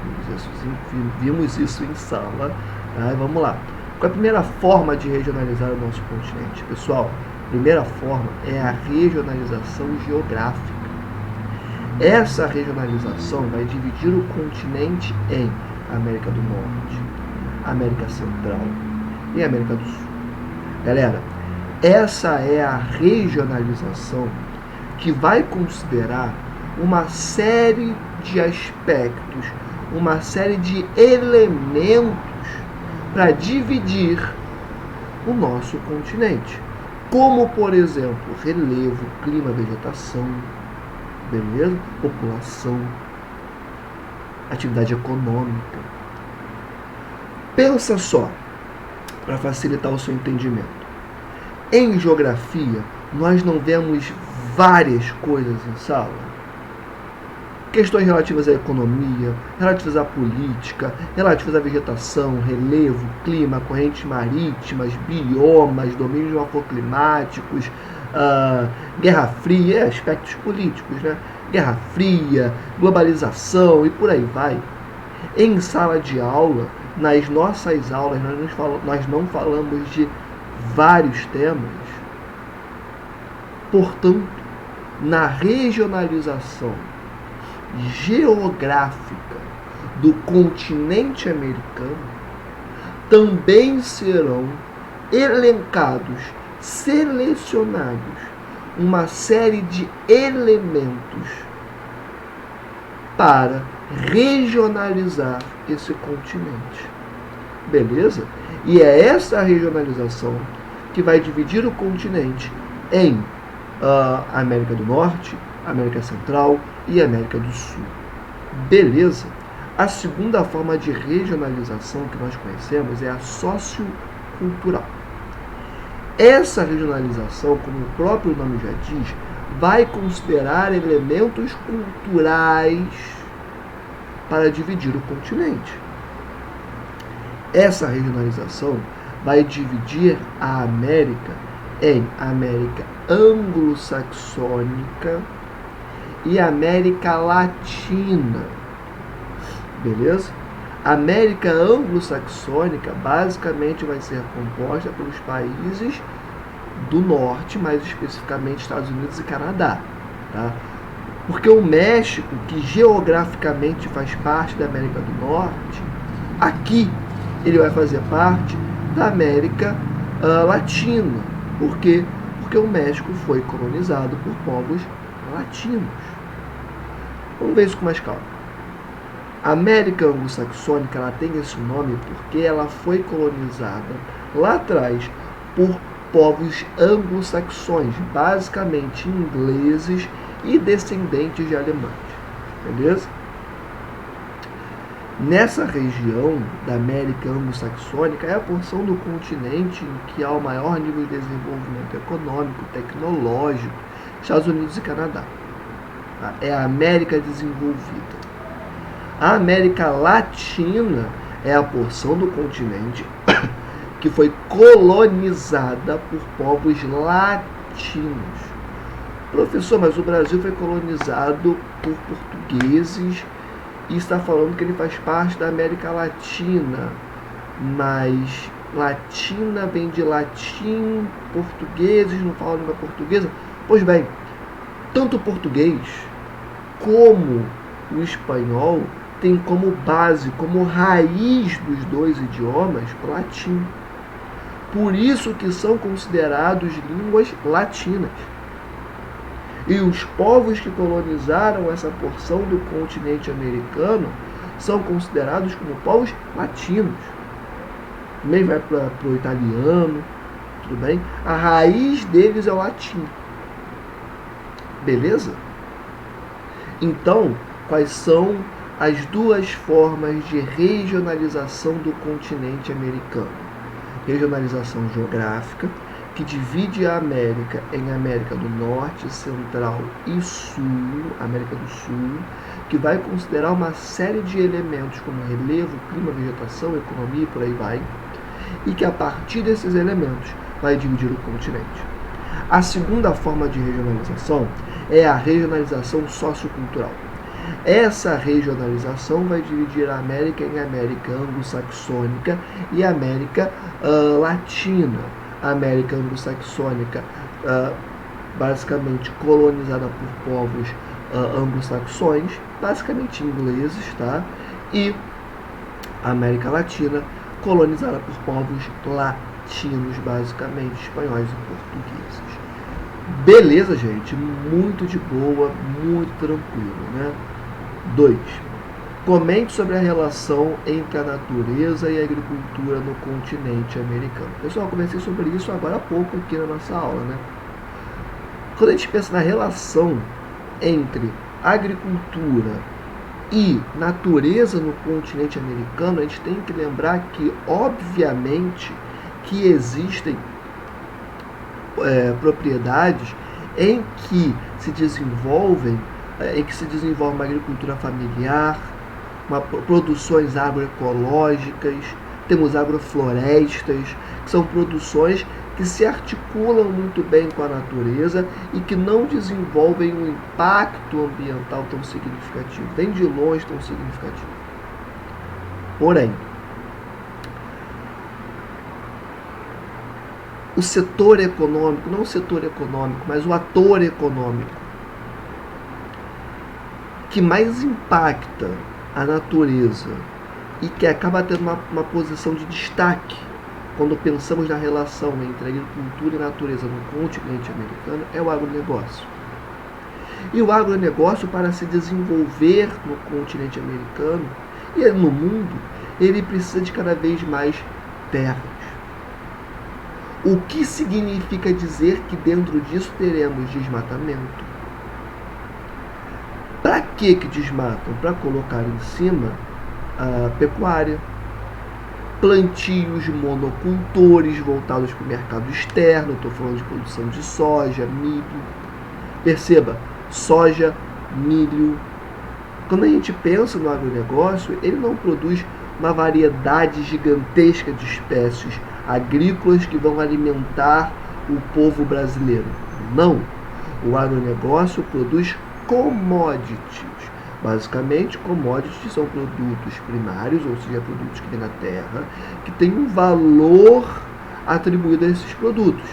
Vimos isso em sala. Tá? Vamos lá. Qual é a primeira forma de regionalizar o nosso continente? Pessoal, a primeira forma é a regionalização geográfica. Essa regionalização vai dividir o continente em América do Norte, América Central e América do Sul. Galera, essa é a regionalização que vai considerar uma série de aspectos, uma série de elementos para dividir o nosso continente. Como, por exemplo, relevo, clima, vegetação, beleza? População, atividade econômica. Pensa só, para facilitar o seu entendimento. Em geografia, nós não vemos várias coisas em sala. Questões relativas à economia, relativas à política, relativas à vegetação, relevo, clima, correntes marítimas, biomas, domínios morfoclimáticos, Guerra Fria, aspectos políticos, né? Guerra Fria, globalização e por aí vai. Em sala de aula, nas nossas aulas, nós não falamos de vários temas. Portanto, na regionalização geográfica do continente americano, também serão elencados, selecionados, uma série de elementos para regionalizar esse continente. Beleza? E é essa regionalização que vai dividir o continente em América do Norte, América Central e América do Sul. Beleza? A segunda forma de regionalização que nós conhecemos é a sociocultural. Essa regionalização, como o próprio nome já diz, vai considerar elementos culturais para dividir o continente. Essa regionalização vai dividir a América em América anglo-saxônica e América Latina. Beleza? A América anglo-saxônica basicamente vai ser composta pelos países do norte, mais especificamente Estados Unidos e Canadá. Tá? Porque o México, que geograficamente faz parte da América do Norte, aqui ele vai fazer parte da América Latina. Por quê? Porque o México foi colonizado por povos latinos. Vamos ver isso com mais calma. A América anglo-saxônica, ela tem esse nome porque ela foi colonizada lá atrás por povos anglo-saxões, basicamente ingleses e descendentes de alemães. Beleza? Nessa região da América anglo-saxônica é a porção do continente em que há o maior nível de desenvolvimento econômico, tecnológico, Estados Unidos e Canadá. É a América desenvolvida. A América Latina é a porção do continente que foi colonizada por povos latinos. Professor, mas o Brasil foi colonizado por portugueses e está falando que ele faz parte da América Latina. Mas latina vem de latim, portugueses não falam língua portuguesa. Pois bem, tanto o português como o espanhol tem como base, como raiz dos dois idiomas, o latim. Por isso que são considerados línguas latinas. E os povos que colonizaram essa porção do continente americano são considerados como povos latinos. Também vai para o italiano, tudo bem? A raiz deles é o latim. Beleza? Então, quais são as duas formas de regionalização do continente americano? Regionalização geográfica, que divide a América em América do Norte, Central e Sul, América do Sul, que vai considerar uma série de elementos como relevo, clima, vegetação, economia e por aí vai, e que a partir desses elementos vai dividir o continente. A segunda forma de regionalização é a regionalização sociocultural. Essa regionalização vai dividir a América em América anglo-saxônica e América latina. A América anglo-saxônica, basicamente colonizada por povos anglo-saxões, basicamente ingleses, tá? E a América Latina, colonizada por povos latinos, basicamente espanhóis e portugueses. Beleza, gente? Muito de boa, muito tranquilo, né? 2. Comente sobre a relação entre a natureza e a agricultura no continente americano. Pessoal, eu conversei sobre isso agora há pouco aqui na nossa aula, né? Quando a gente pensa na relação entre agricultura e natureza no continente americano, a gente tem que lembrar que, obviamente, que existem propriedades em que se desenvolve uma agricultura familiar, produções agroecológicas, temos agroflorestas, que são produções que se articulam muito bem com a natureza e que não desenvolvem um impacto ambiental tão significativo, nem de longe tão significativo. Porém, o setor econômico, não o setor econômico, mas o ator econômico, que mais impacta a natureza e que acaba tendo uma posição de destaque quando pensamos na relação entre agricultura e natureza no continente americano, é o agronegócio. E o agronegócio, para se desenvolver no continente americano e no mundo, ele precisa de cada vez mais terras. O que significa dizer que dentro disso teremos desmatamento? Para que desmatam? Para colocar em cima a pecuária, plantios monocultores voltados para o mercado externo. Estou falando de produção de soja, milho. Perceba, soja, milho. Quando a gente pensa no agronegócio, ele não produz uma variedade gigantesca de espécies agrícolas que vão alimentar o povo brasileiro. Não. O agronegócio produz commodities. Basicamente, commodities são produtos primários, ou seja, produtos que vêm da terra, que têm um valor atribuído a esses produtos.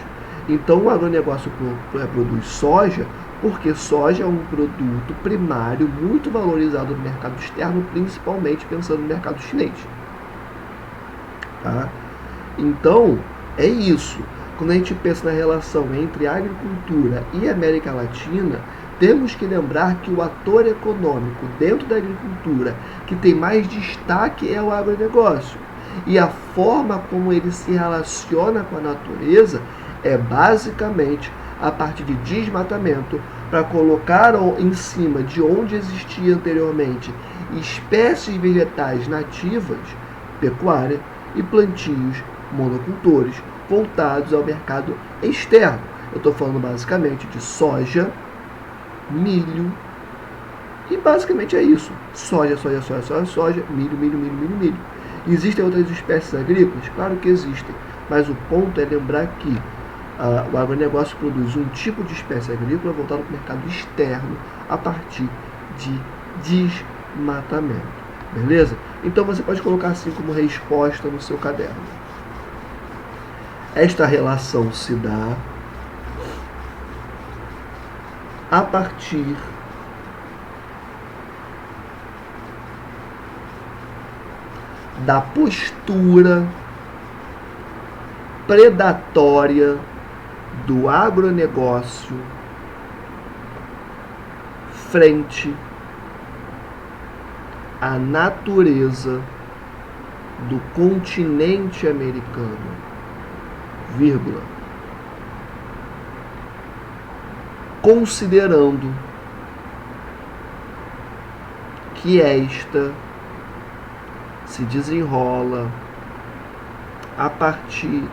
Então, o agronegócio produz soja, porque soja é um produto primário muito valorizado no mercado externo, principalmente pensando no mercado chinês. Tá? Então, é isso. Quando a gente pensa na relação entre a agricultura e a América Latina, temos que lembrar que o ator econômico dentro da agricultura que tem mais destaque é o agronegócio. E a forma como ele se relaciona com a natureza é basicamente a partir de desmatamento para colocar em cima de onde existia anteriormente espécies vegetais nativas, pecuária e plantios monocultores voltados ao mercado externo. Eu estou falando basicamente de soja, milho, e basicamente é isso. Soja, milho. Existem outras espécies agrícolas? Claro que existem, mas o ponto é lembrar que o agronegócio produz um tipo de espécie agrícola voltado para o mercado externo a partir de desmatamento. Beleza? Então você pode colocar assim como resposta no seu caderno. Esta relação se dá a partir da postura predatória do agronegócio frente à natureza do continente americano, vírgula, considerando que esta se desenrola a partir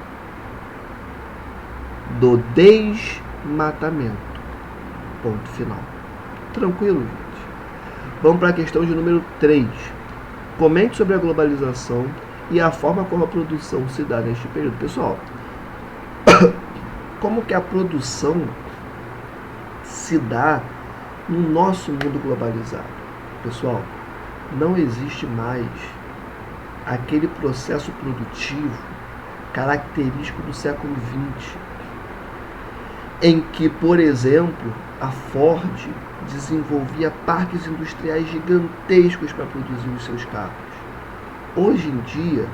do desmatamento. Ponto final. Tranquilo, gente? Vamos para a questão de número 3. Comente sobre a globalização e a forma como a produção se dá neste período. Pessoal, como que a produção se dá no nosso mundo globalizado? Pessoal, não existe mais aquele processo produtivo característico do século XX, em que, por exemplo, a Ford desenvolvia parques industriais gigantescos para produzir os seus carros. Hoje em dia,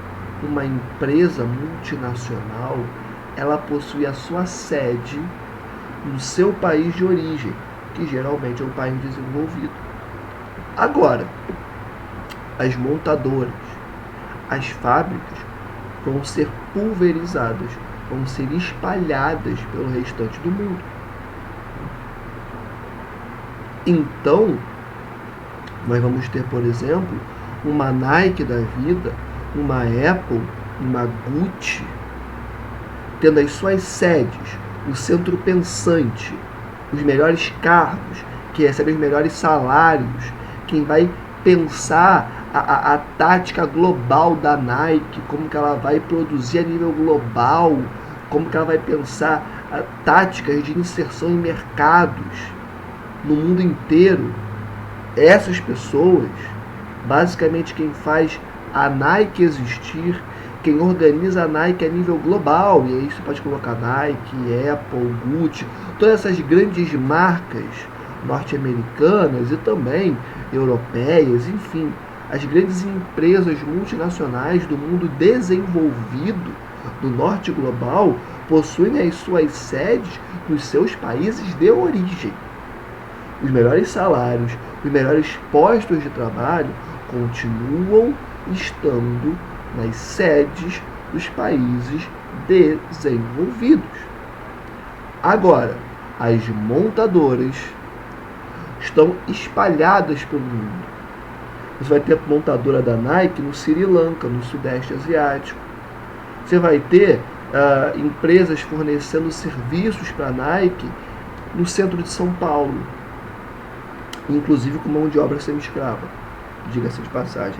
uma empresa multinacional, ela possui a sua sede no seu país de origem, que geralmente é um país desenvolvido. Agora, as montadoras, as fábricas vão ser pulverizadas, vão ser espalhadas pelo restante do mundo. Então, nós vamos ter, por exemplo, uma Nike da vida, uma Apple, uma Gucci, tendo as suas sedes, o centro pensante, os melhores cargos, que recebem os melhores salários, quem vai pensar a tática global da Nike, como que ela vai produzir a nível global, como que ela vai pensar táticas de inserção em mercados no mundo inteiro. Essas pessoas, basicamente quem faz a Nike existir, quem organiza a Nike a nível global, e aí você pode colocar Nike, Apple, Gucci, todas essas grandes marcas norte-americanas e também europeias, enfim, as grandes empresas multinacionais do mundo desenvolvido, do norte global, possuem as suas sedes nos seus países de origem. Os melhores salários, os melhores postos de trabalho continuam estando nas sedes dos países desenvolvidos. Agora, as montadoras estão espalhadas pelo mundo. Você vai ter a montadora da Nike no Sri Lanka, no Sudeste Asiático. Você vai ter empresas fornecendo serviços para a Nike no centro de São Paulo, inclusive com mão de obra semi-escrava, diga-se de passagem.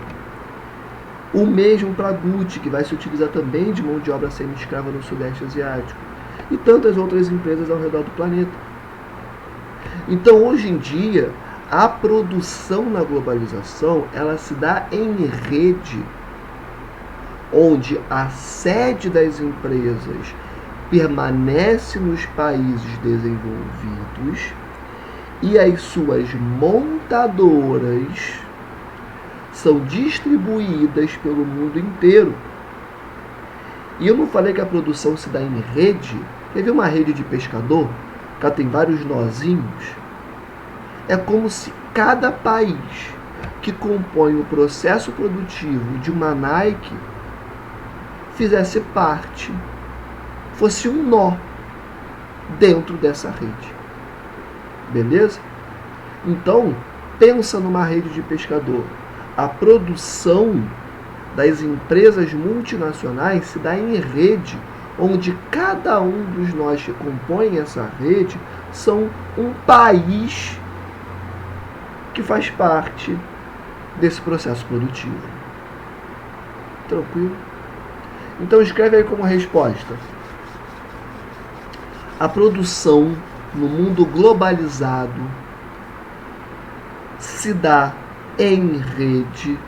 O mesmo para a Gucci, que vai se utilizar também de mão de obra semi-escrava no Sudeste Asiático, e tantas outras empresas ao redor do planeta. Então, hoje em dia, a produção na globalização, ela se dá em rede, onde a sede das empresas permanece nos países desenvolvidos e as suas montadoras são distribuídas pelo mundo inteiro. E eu não falei que a produção se dá em rede? Teve uma rede de pescador, que ela tem vários nozinhos. É como se cada país que compõe o processo produtivo de uma Nike fizesse parte, fosse um nó dentro dessa rede. Beleza? Então, pensa numa rede de pescador. A produção das empresas multinacionais se dá em rede, onde cada um dos nós que compõem essa rede são um país que faz parte desse processo produtivo. Tranquilo? Então escreve aí como resposta: a produção no mundo globalizado se dá em rede,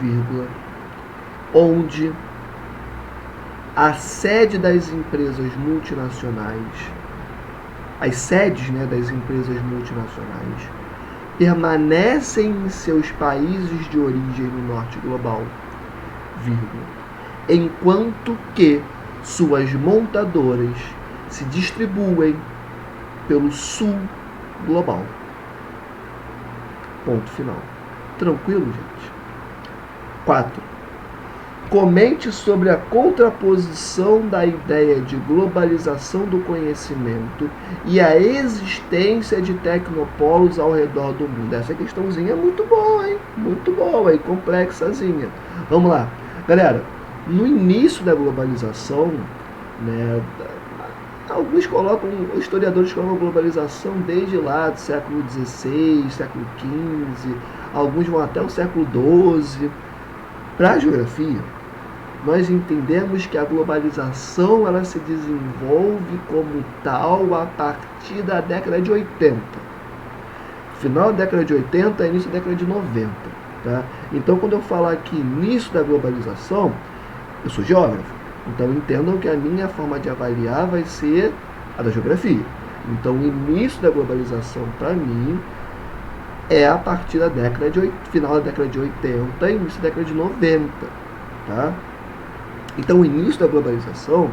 vírgula, onde a sede das empresas multinacionais, as sedes, das empresas multinacionais, permanecem em seus países de origem no norte global, vírgula, enquanto que suas montadoras se distribuem pelo sul global. Ponto final. Tranquilo, gente? 4. Comente sobre a contraposição da ideia de globalização do conhecimento e a existência de tecnopolos ao redor do mundo. Essa questãozinha é muito boa, hein? Muito boa e complexazinha. Vamos lá. Galera, no início da globalização, né, alguns colocam, os historiadores colocam a globalização desde lá do século XVI, século XV, alguns vão até o século XII. Para a geografia, nós entendemos que a globalização ela se desenvolve como tal a partir da década de 80. Final da década de 80 e início da década de 90. Tá? Então, quando eu falar aqui início da globalização, eu sou geógrafo. Então, entendam que a minha forma de avaliar vai ser a da geografia. Então, o início da globalização, para mim, é a partir da década de final da década de 80 e início da década de 90. Tá? Então, o início da globalização,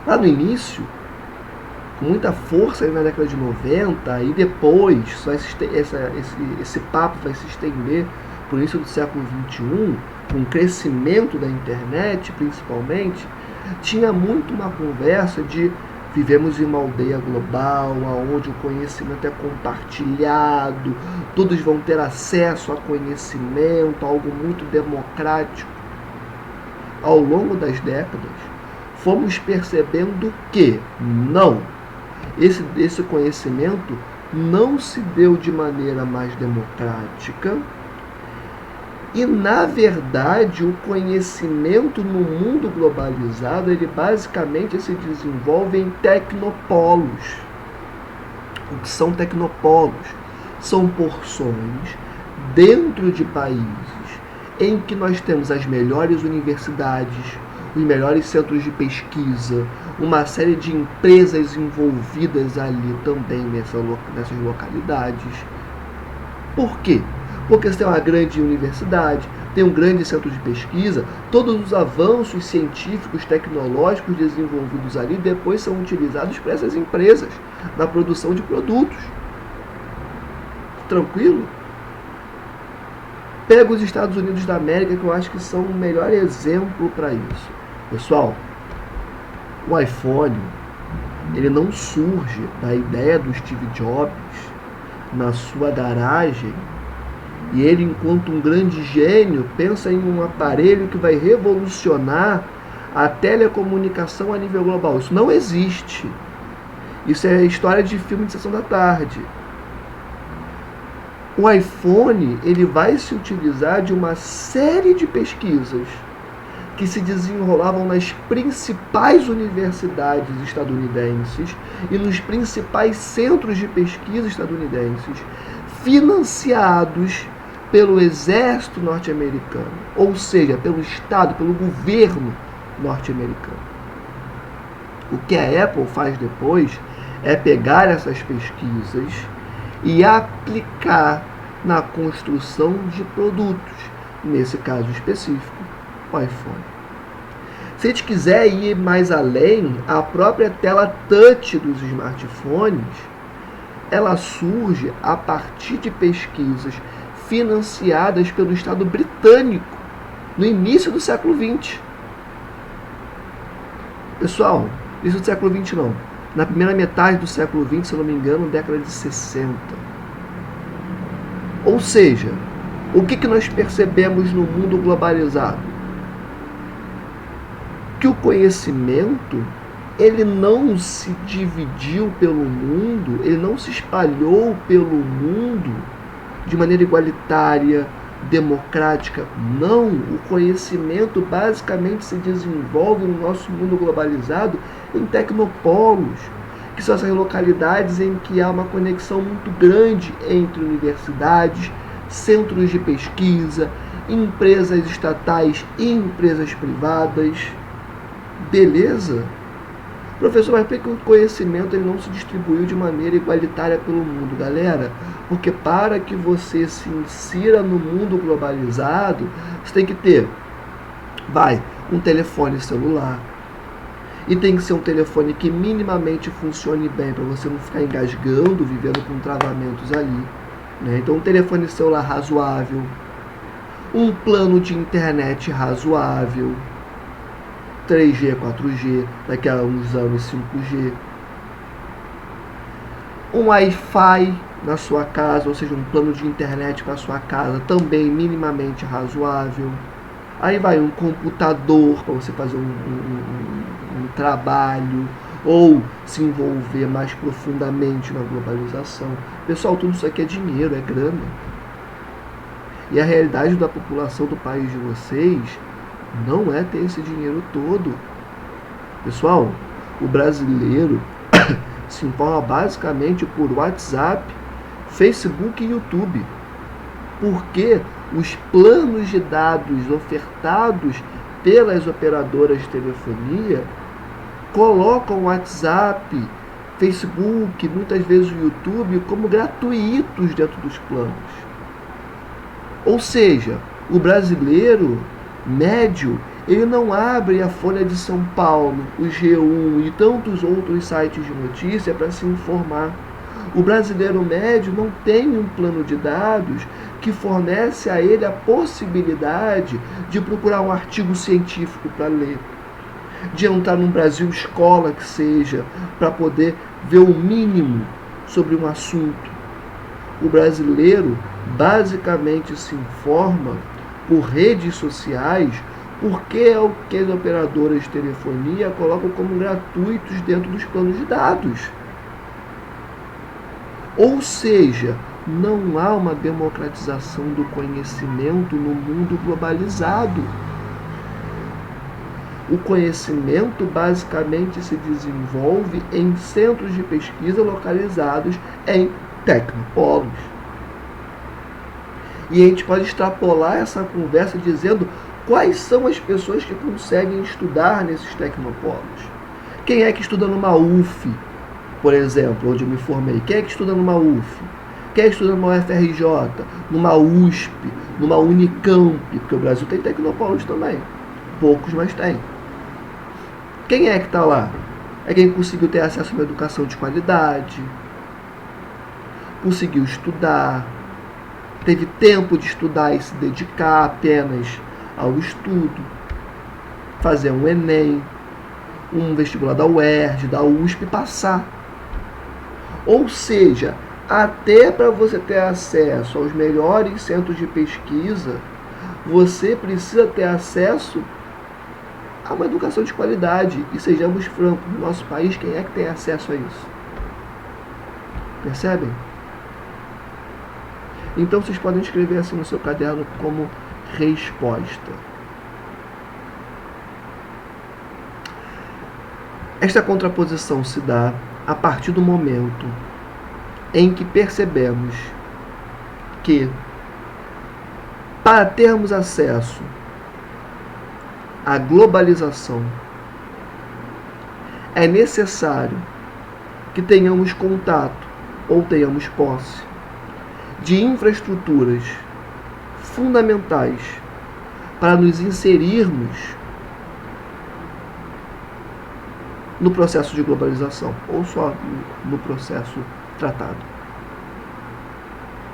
lá no início, com muita força na década de 90, e depois esse papo vai se estender para o início do século XXI, com o crescimento da internet, principalmente, tinha muito uma conversa de vivemos em uma aldeia global, onde o conhecimento é compartilhado, todos vão ter acesso a conhecimento, algo muito democrático. Ao longo das décadas, fomos percebendo que não, esse conhecimento não se deu de maneira mais democrática e, na verdade, o conhecimento no mundo globalizado, ele basicamente se desenvolve em tecnopolos. O que são tecnopolos? São porções dentro de países em que nós temos as melhores universidades, os melhores centros de pesquisa, uma série de empresas envolvidas ali também nessas localidades. Por quê? Porque você tem uma grande universidade, tem um grande centro de pesquisa, todos os avanços científicos, tecnológicos desenvolvidos ali depois são utilizados por essas empresas na produção de produtos. Tranquilo? Pega os Estados Unidos da América, que eu acho que são o melhor exemplo para isso. Pessoal, o iPhone, ele não surge da ideia do Steve Jobs na sua garagem e ele, enquanto um grande gênio, pensa em um aparelho que vai revolucionar a telecomunicação a nível global. Isso não existe. Isso é história de filme de sessão da tarde. O iPhone, ele vai se utilizar de uma série de pesquisas que se desenrolavam nas principais universidades estadunidenses e nos principais centros de pesquisa estadunidenses, financiados pelo exército norte-americano, ou seja, pelo Estado, pelo governo norte-americano. O que a Apple faz depois é pegar essas pesquisas e aplicar na construção de produtos, nesse caso específico, o iPhone. Se a gente quiser ir mais além, a própria tela touch dos smartphones, ela surge a partir de pesquisas financiadas pelo Estado britânico no início do século XX. Pessoal, início do século XX não. Na primeira metade do século XX, se eu não me engano, década de 60. Ou seja, o que nós percebemos no mundo globalizado? Que o conhecimento, ele não se dividiu pelo mundo, ele não se espalhou pelo mundo de maneira igualitária, democrática. Não, o conhecimento basicamente se desenvolve no nosso mundo globalizado em tecnopolos, que são essas localidades em que há uma conexão muito grande entre universidades, centros de pesquisa, empresas estatais e empresas privadas. Beleza? Professor, mas por que o conhecimento ele não se distribuiu de maneira igualitária pelo mundo? Galera, porque para que você se insira no mundo globalizado, você tem que ter, um telefone celular, E tem que ser um telefone que minimamente funcione bem, para você não ficar engasgando, vivendo com travamentos ali, né? Então um telefone celular razoável, um plano de internet razoável, 3G, 4G, daqui a uns anos 5G, um Wi-Fi na sua casa, ou seja, um plano de internet para sua casa também minimamente razoável. Aí vai um computador para você fazer um trabalho ou se envolver mais profundamente na globalização. Pessoal, tudo isso aqui é dinheiro, é grana. E a realidade da população do país de vocês não é ter esse dinheiro todo. Pessoal, o brasileiro se informa basicamente por WhatsApp, Facebook e YouTube. Porque os planos de dados ofertados pelas operadoras de telefonia colocam o WhatsApp, Facebook, muitas vezes o YouTube como gratuitos dentro dos planos. Ou seja, o brasileiro médio, ele não abre a Folha de São Paulo, o G1 e tantos outros sites de notícia para se informar. O brasileiro médio não tem um plano de dados que fornece a ele a possibilidade de procurar um artigo científico para ler, de entrar num Brasil Escola que seja, para poder ver o mínimo sobre um assunto. O brasileiro basicamente se informa por redes sociais, porque é o que as operadoras de telefonia colocam como gratuitos dentro dos planos de dados. Ou seja, não há uma democratização do conhecimento no mundo globalizado. O conhecimento basicamente se desenvolve em centros de pesquisa localizados em tecnopolos. E a gente pode extrapolar essa conversa dizendo quais são as pessoas que conseguem estudar nesses tecnopolos. Quem é que estuda numa UF, por exemplo, onde eu me formei? Quem é que estuda numa UF? Quem é que estuda numa UFRJ, numa USP, numa Unicamp? Porque o Brasil tem tecnopolos também. Poucos, mas tem. Quem é que está lá? É quem conseguiu ter acesso a uma educação de qualidade, conseguiu estudar, teve tempo de estudar e se dedicar apenas ao estudo, fazer um Enem, um vestibular da UERJ, da USP e passar. Ou seja, até para você ter acesso aos melhores centros de pesquisa, você precisa ter acesso a uma educação de qualidade. E sejamos francos, no nosso país, quem é que tem acesso a isso? Percebem? Então vocês podem escrever assim no seu caderno como resposta. Esta contraposição se dá a partir do momento em que percebemos que, para termos acesso à globalização, é necessário que tenhamos contato ou tenhamos posse de infraestruturas fundamentais para nos inserirmos no processo de globalização, ou só no processo tratado.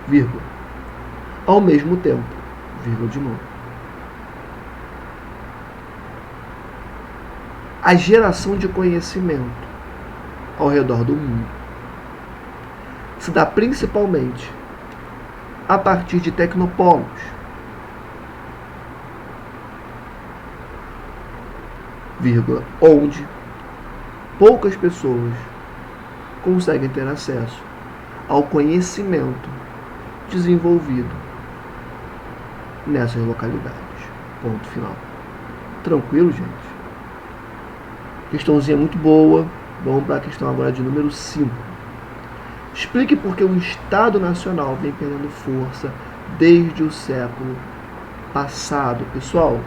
Vírgula. Ao mesmo tempo, vírgula de novo. A geração de conhecimento ao redor do mundo se dá principalmente a partir de tecnopolos, vírgula, onde poucas pessoas conseguem ter acesso ao conhecimento desenvolvido nessas localidades. Ponto final. Tranquilo, gente? Questãozinha muito boa. Vamos para a questão agora de número 5. Explique por que o Estado Nacional vem perdendo força desde o século passado. Pessoal,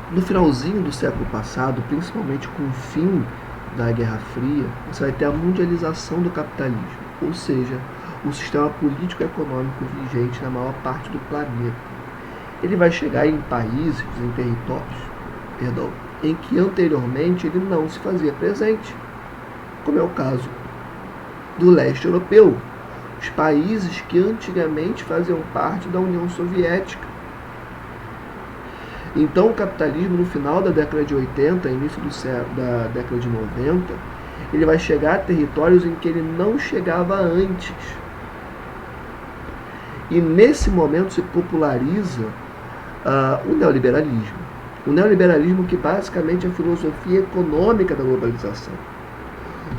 no finalzinho do século passado, principalmente com o fim da Guerra Fria, você vai ter a mundialização do capitalismo, ou seja, o sistema político-econômico vigente na maior parte do planeta. Ele vai chegar em países, em territórios, em que anteriormente ele não se fazia presente, como é o caso do leste europeu, os países que antigamente faziam parte da União Soviética. Então o capitalismo, no final da década de 80, início da década de 90, ele vai chegar a territórios em que ele não chegava antes. E nesse momento se populariza o neoliberalismo. O neoliberalismo, que basicamente é a filosofia econômica da globalização.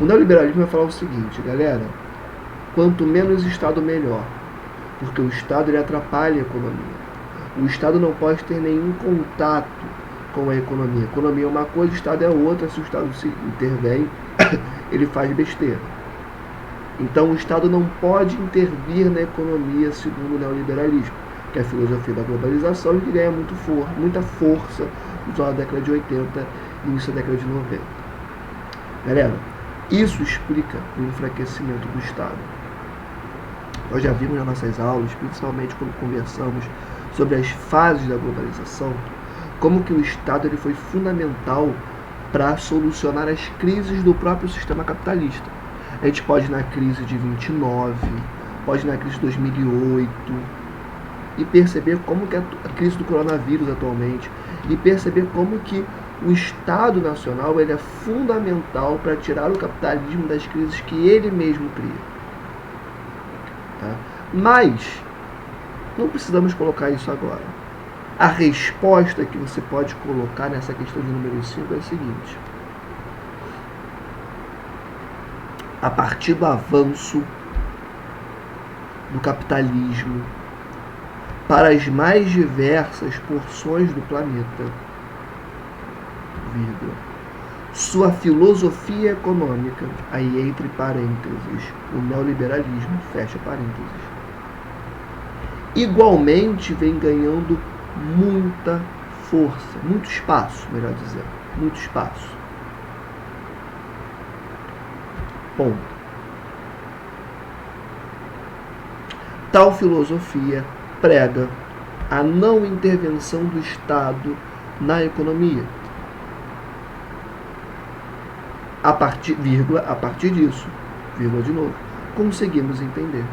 O neoliberalismo vai falar o seguinte, galera: quanto menos Estado, melhor, porque o Estado ele atrapalha a economia. O Estado não pode ter nenhum contato com a economia. A economia é uma coisa, o Estado é outra. Se o Estado se intervém, ele faz besteira. Então o Estado não pode intervir na economia, segundo o neoliberalismo, que é a filosofia da globalização, e que ganha muita força na década de 80 e início da década de 90. Galera, isso explica o enfraquecimento do Estado. Nós já vimos nas nossas aulas, principalmente quando conversamos sobre as fases da globalização, como que o Estado ele foi fundamental para solucionar as crises do próprio sistema capitalista. A gente pode ir na crise de 29, pode ir na crise de 2008, e perceber como que a crise do coronavírus atualmente, e perceber como que o Estado Nacional ele é fundamental para tirar o capitalismo das crises que ele mesmo cria. Tá? Mas não precisamos colocar isso agora. A resposta que você pode colocar nessa questão de número 5 é a seguinte: a partir do avanço do capitalismo para as mais diversas porções do planeta, sua filosofia econômica, aí entre parênteses, o neoliberalismo, fecha parênteses, igualmente vem ganhando muita força, muito espaço, melhor dizendo, muito espaço. Ponto. Tal filosofia prega a não intervenção do Estado na economia. A partir disso, vírgula de novo, conseguimos entender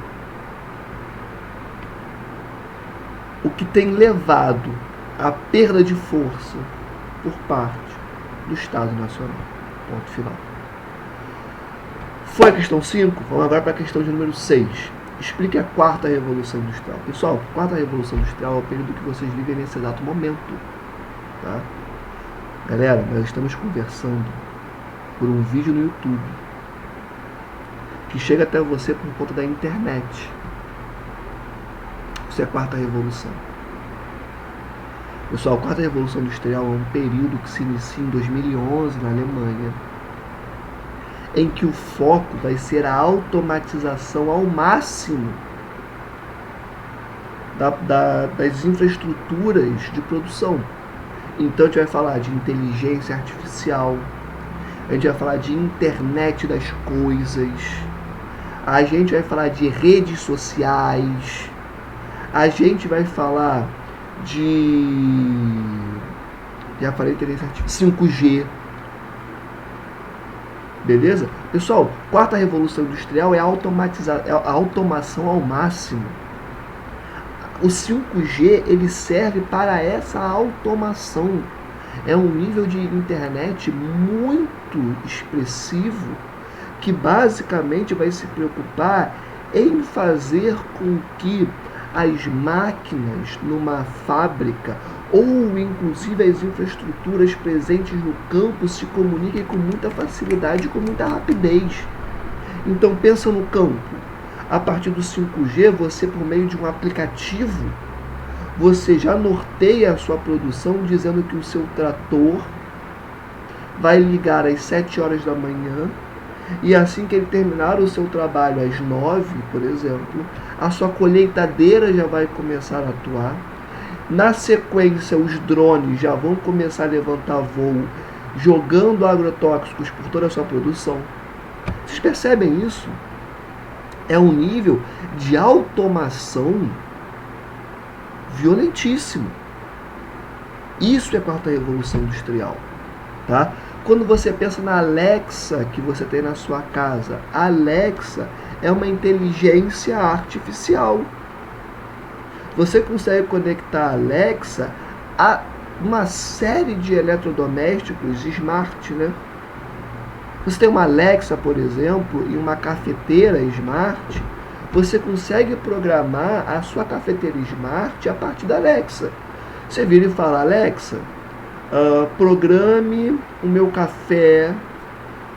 o que tem levado à perda de força por parte do Estado Nacional. Ponto final. Foi a questão 5, vamos agora para a questão de número 6. Explique a quarta revolução industrial. Pessoal, a quarta revolução industrial é o período que vocês vivem nesse exato momento. Tá? Galera, nós estamos conversando por um vídeo no YouTube que chega até você por conta da internet. Isso é a quarta revolução. Pessoal, a quarta revolução industrial é um período que se inicia em 2011 na Alemanha, em que o foco vai ser a automatização ao máximo das infraestruturas de produção. Então a gente vai falar de inteligência artificial, a gente vai falar de internet das coisas, a gente vai falar de redes sociais, a gente vai falar já falei inteligência artificial, 5G. Beleza? Pessoal, quarta revolução industrial é a automação ao máximo. O 5G ele serve para essa automação. É um nível de internet muito expressivo que basicamente vai se preocupar em fazer com que as máquinas numa fábrica ou inclusive as infraestruturas presentes no campo se comuniquem com muita facilidade e com muita rapidez. Então pensa no campo. A partir do 5G, você, por meio de um aplicativo, você já norteia a sua produção dizendo que o seu trator vai ligar às 7 horas da manhã e assim que ele terminar o seu trabalho às 9, por exemplo, a sua colheitadeira já vai começar a atuar. Na sequência, os drones já vão começar a levantar voo, jogando agrotóxicos por toda a sua produção. Vocês percebem isso? É um nível de automação violentíssimo. Isso é a quarta revolução industrial. tá? Quando você pensa na Alexa que você tem na sua casa, a Alexa é uma inteligência artificial. Você consegue conectar a Alexa a uma série de eletrodomésticos smart, né? Você tem uma Alexa, por exemplo, e uma cafeteira smart, você consegue programar a sua cafeteira smart a partir da Alexa. Você vira e fala, Alexa, programe o meu café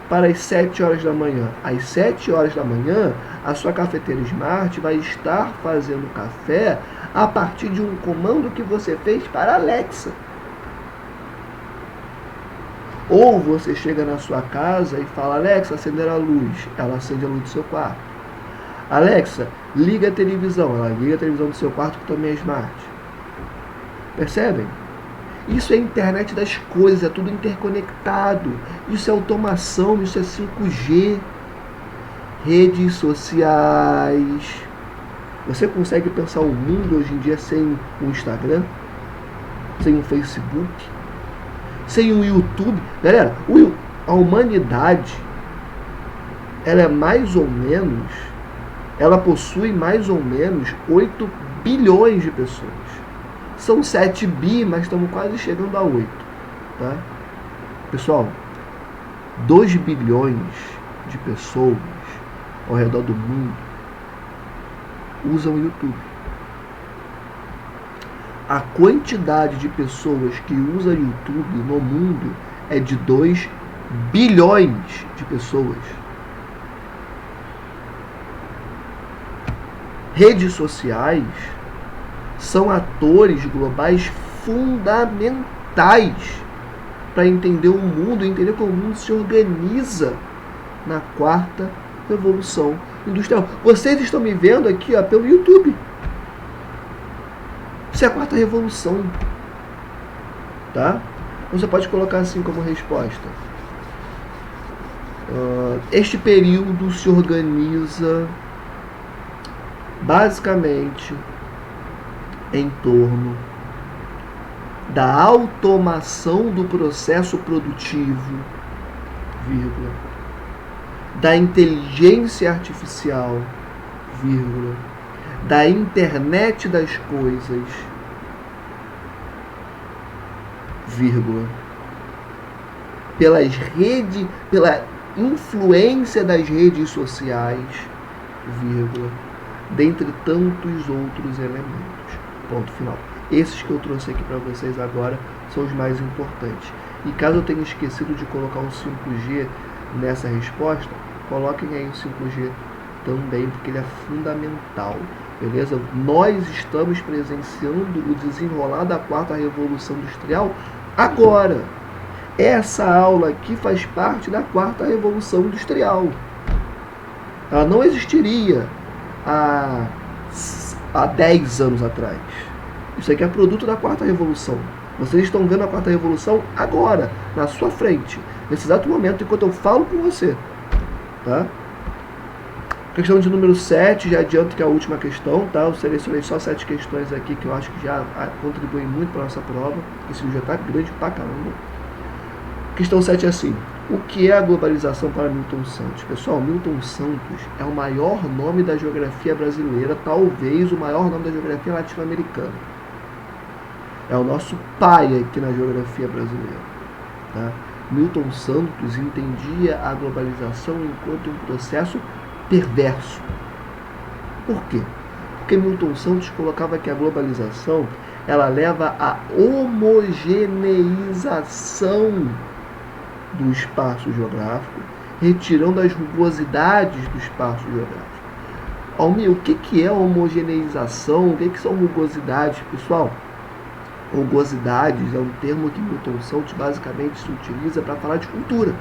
para as 7 horas da manhã. Às 7 horas da manhã, a sua cafeteira smart vai estar fazendo café a partir de um comando que você fez para a Alexa. Ou você chega na sua casa e fala, Alexa, acender a luz. Ela acende a luz do seu quarto. Alexa, liga a televisão. Ela liga a televisão do seu quarto, que também é smart. Percebem? Isso é a internet das coisas, é tudo interconectado. Isso é automação, isso é 5G. Redes sociais. Você consegue pensar o mundo hoje em dia sem o Instagram? Sem o Facebook? Sem o YouTube? Galera, a humanidade, ela é mais ou menos, ela possui mais ou menos 8 bilhões de pessoas. São 7 bi, mas estamos quase chegando a 8. Tá? Pessoal, 2 bilhões de pessoas ao redor do mundo usam o YouTube. A quantidade de pessoas que usam YouTube no mundo é de 2 bilhões de pessoas. Redes sociais são atores globais fundamentais para entender o mundo, entender como o mundo se organiza na 4ª revolução industrial. Vocês estão me vendo aqui, ó, pelo YouTube. Isso é a 4ª revolução. Tá? Você pode colocar assim como resposta. Este período se organiza basicamente em torno da automação do processo produtivo, vírgula, da inteligência artificial, vírgula, da internet das coisas, vírgula, pela influência das redes sociais, vírgula, dentre tantos outros elementos. Ponto final. Esses que eu trouxe aqui para vocês agora são os mais importantes. E caso eu tenha esquecido de colocar o 5G nessa resposta, coloquem aí o 5G também, porque ele é fundamental. Beleza? Nós estamos presenciando o desenrolar da 4ª Revolução Industrial agora. Essa aula aqui faz parte da 4ª Revolução Industrial. Ela não existiria há 10 anos atrás. Isso aqui é produto da 4ª Revolução. Vocês estão vendo a 4ª Revolução agora, na sua frente, nesse exato momento, enquanto eu falo com você. Tá? Questão de número 7, já adianto que é a última questão, tá? Eu selecionei só 7 questões aqui que eu acho que já contribuem muito para a nossa prova. Esse vídeo já está grande pra caramba. Questão 7 é assim: o que é a globalização para Milton Santos? Pessoal, Milton Santos é o maior nome da geografia brasileira, talvez o maior nome da geografia latino-americana. É o nosso pai aqui na geografia brasileira. Tá? Milton Santos entendia a globalização enquanto um processo perverso. Por quê? Porque Milton Santos colocava que a globalização ela leva à homogeneização do espaço geográfico, retirando as rugosidades do espaço geográfico. Almir, o que é homogeneização? O que são rugosidades, pessoal? Rugosidades é um termo que Milton Santos basicamente se utiliza para falar de cultura.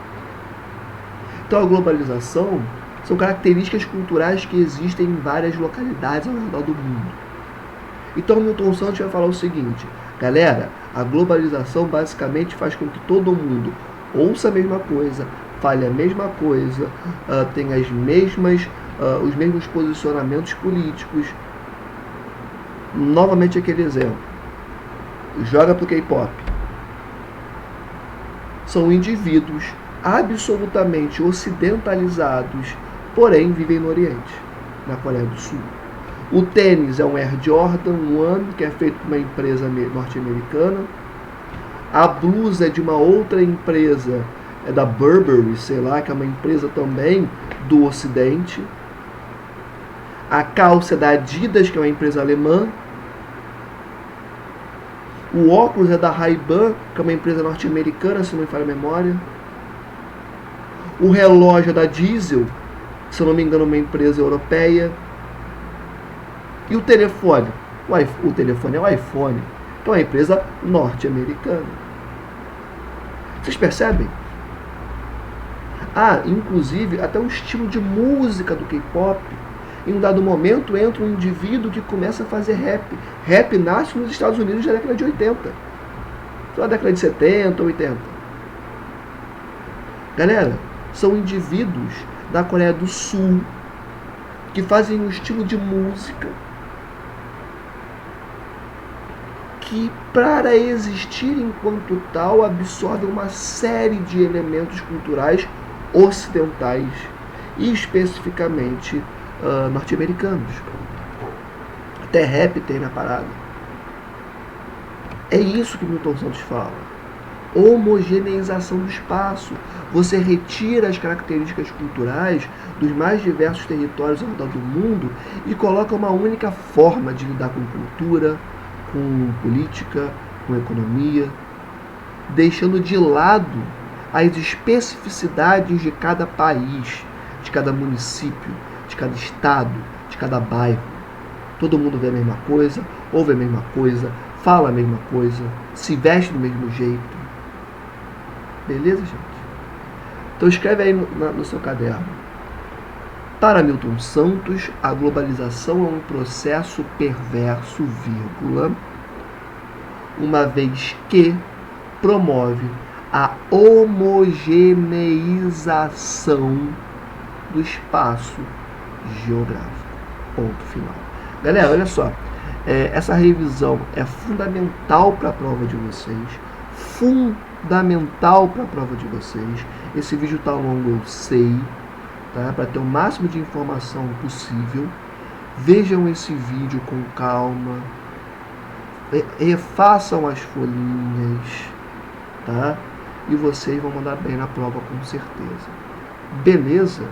Então a globalização são características culturais que existem em várias localidades ao redor do mundo. Então Milton Santos vai falar o seguinte: galera, a globalização basicamente faz com que todo mundo ouça a mesma coisa, fale a mesma coisa, tenha os mesmos posicionamentos políticos. Novamente aquele exemplo. Joga pro K-pop. são indivíduos absolutamente ocidentalizados, porém vivem no Oriente, na Coreia do Sul. O tênis é um Air Jordan 1, que é feito por uma empresa norte-americana. A blusa é de uma outra empresa, é da Burberry, sei lá, que é uma empresa também do Ocidente. A calça é da Adidas, que é uma empresa alemã. O óculos é da Ray-Ban, que é uma empresa norte-americana, se não me falha a memória. O relógio é da Diesel, se não me engano, uma empresa europeia. E o telefone? O telefone é o iPhone, que é uma empresa norte-americana. Vocês percebem? Inclusive, até o estilo de música do K-pop. Em um dado momento, entra um indivíduo que começa a fazer rap. Rap nasce nos Estados Unidos na década de 80. Só na década de 70, 80. Galera, são indivíduos da Coreia do Sul que fazem um estilo de música que, para existir enquanto tal, absorve uma série de elementos culturais ocidentais e especificamente norte-americanos. Até rap tem na parada. É isso que Milton Santos fala. Homogeneização do espaço. Você retira as características culturais dos mais diversos territórios ao redor do mundo e coloca uma única forma de lidar com cultura, com política, com economia, deixando de lado as especificidades de cada país, de cada município, de cada estado, de cada bairro. Todo mundo vê a mesma coisa, ouve a mesma coisa, fala a mesma coisa, se veste do mesmo jeito. Beleza, gente? Então escreve aí no seu caderno. Para Milton Santos, a globalização é um processo perverso, uma vez que promove a homogeneização do espaço geográfico. Ponto final. Galera, olha só. Essa revisão é fundamental para a prova de vocês. Fundamental para a prova de vocês. Esse vídeo está longo, eu sei. Tá? Para ter o máximo de informação possível. Vejam esse vídeo com calma. Refaçam as folhinhas. Tá? E vocês vão mandar bem na prova com certeza. Beleza?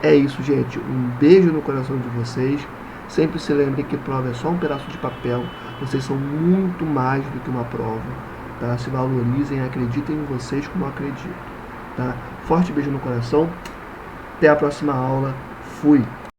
É isso, gente. Um beijo no coração de vocês. Sempre se lembrem que prova é só um pedaço de papel. Vocês são muito mais do que uma prova. Tá? Se valorizem, acreditem em vocês como eu acredito. Tá? Forte beijo no coração. Até a próxima aula. Fui!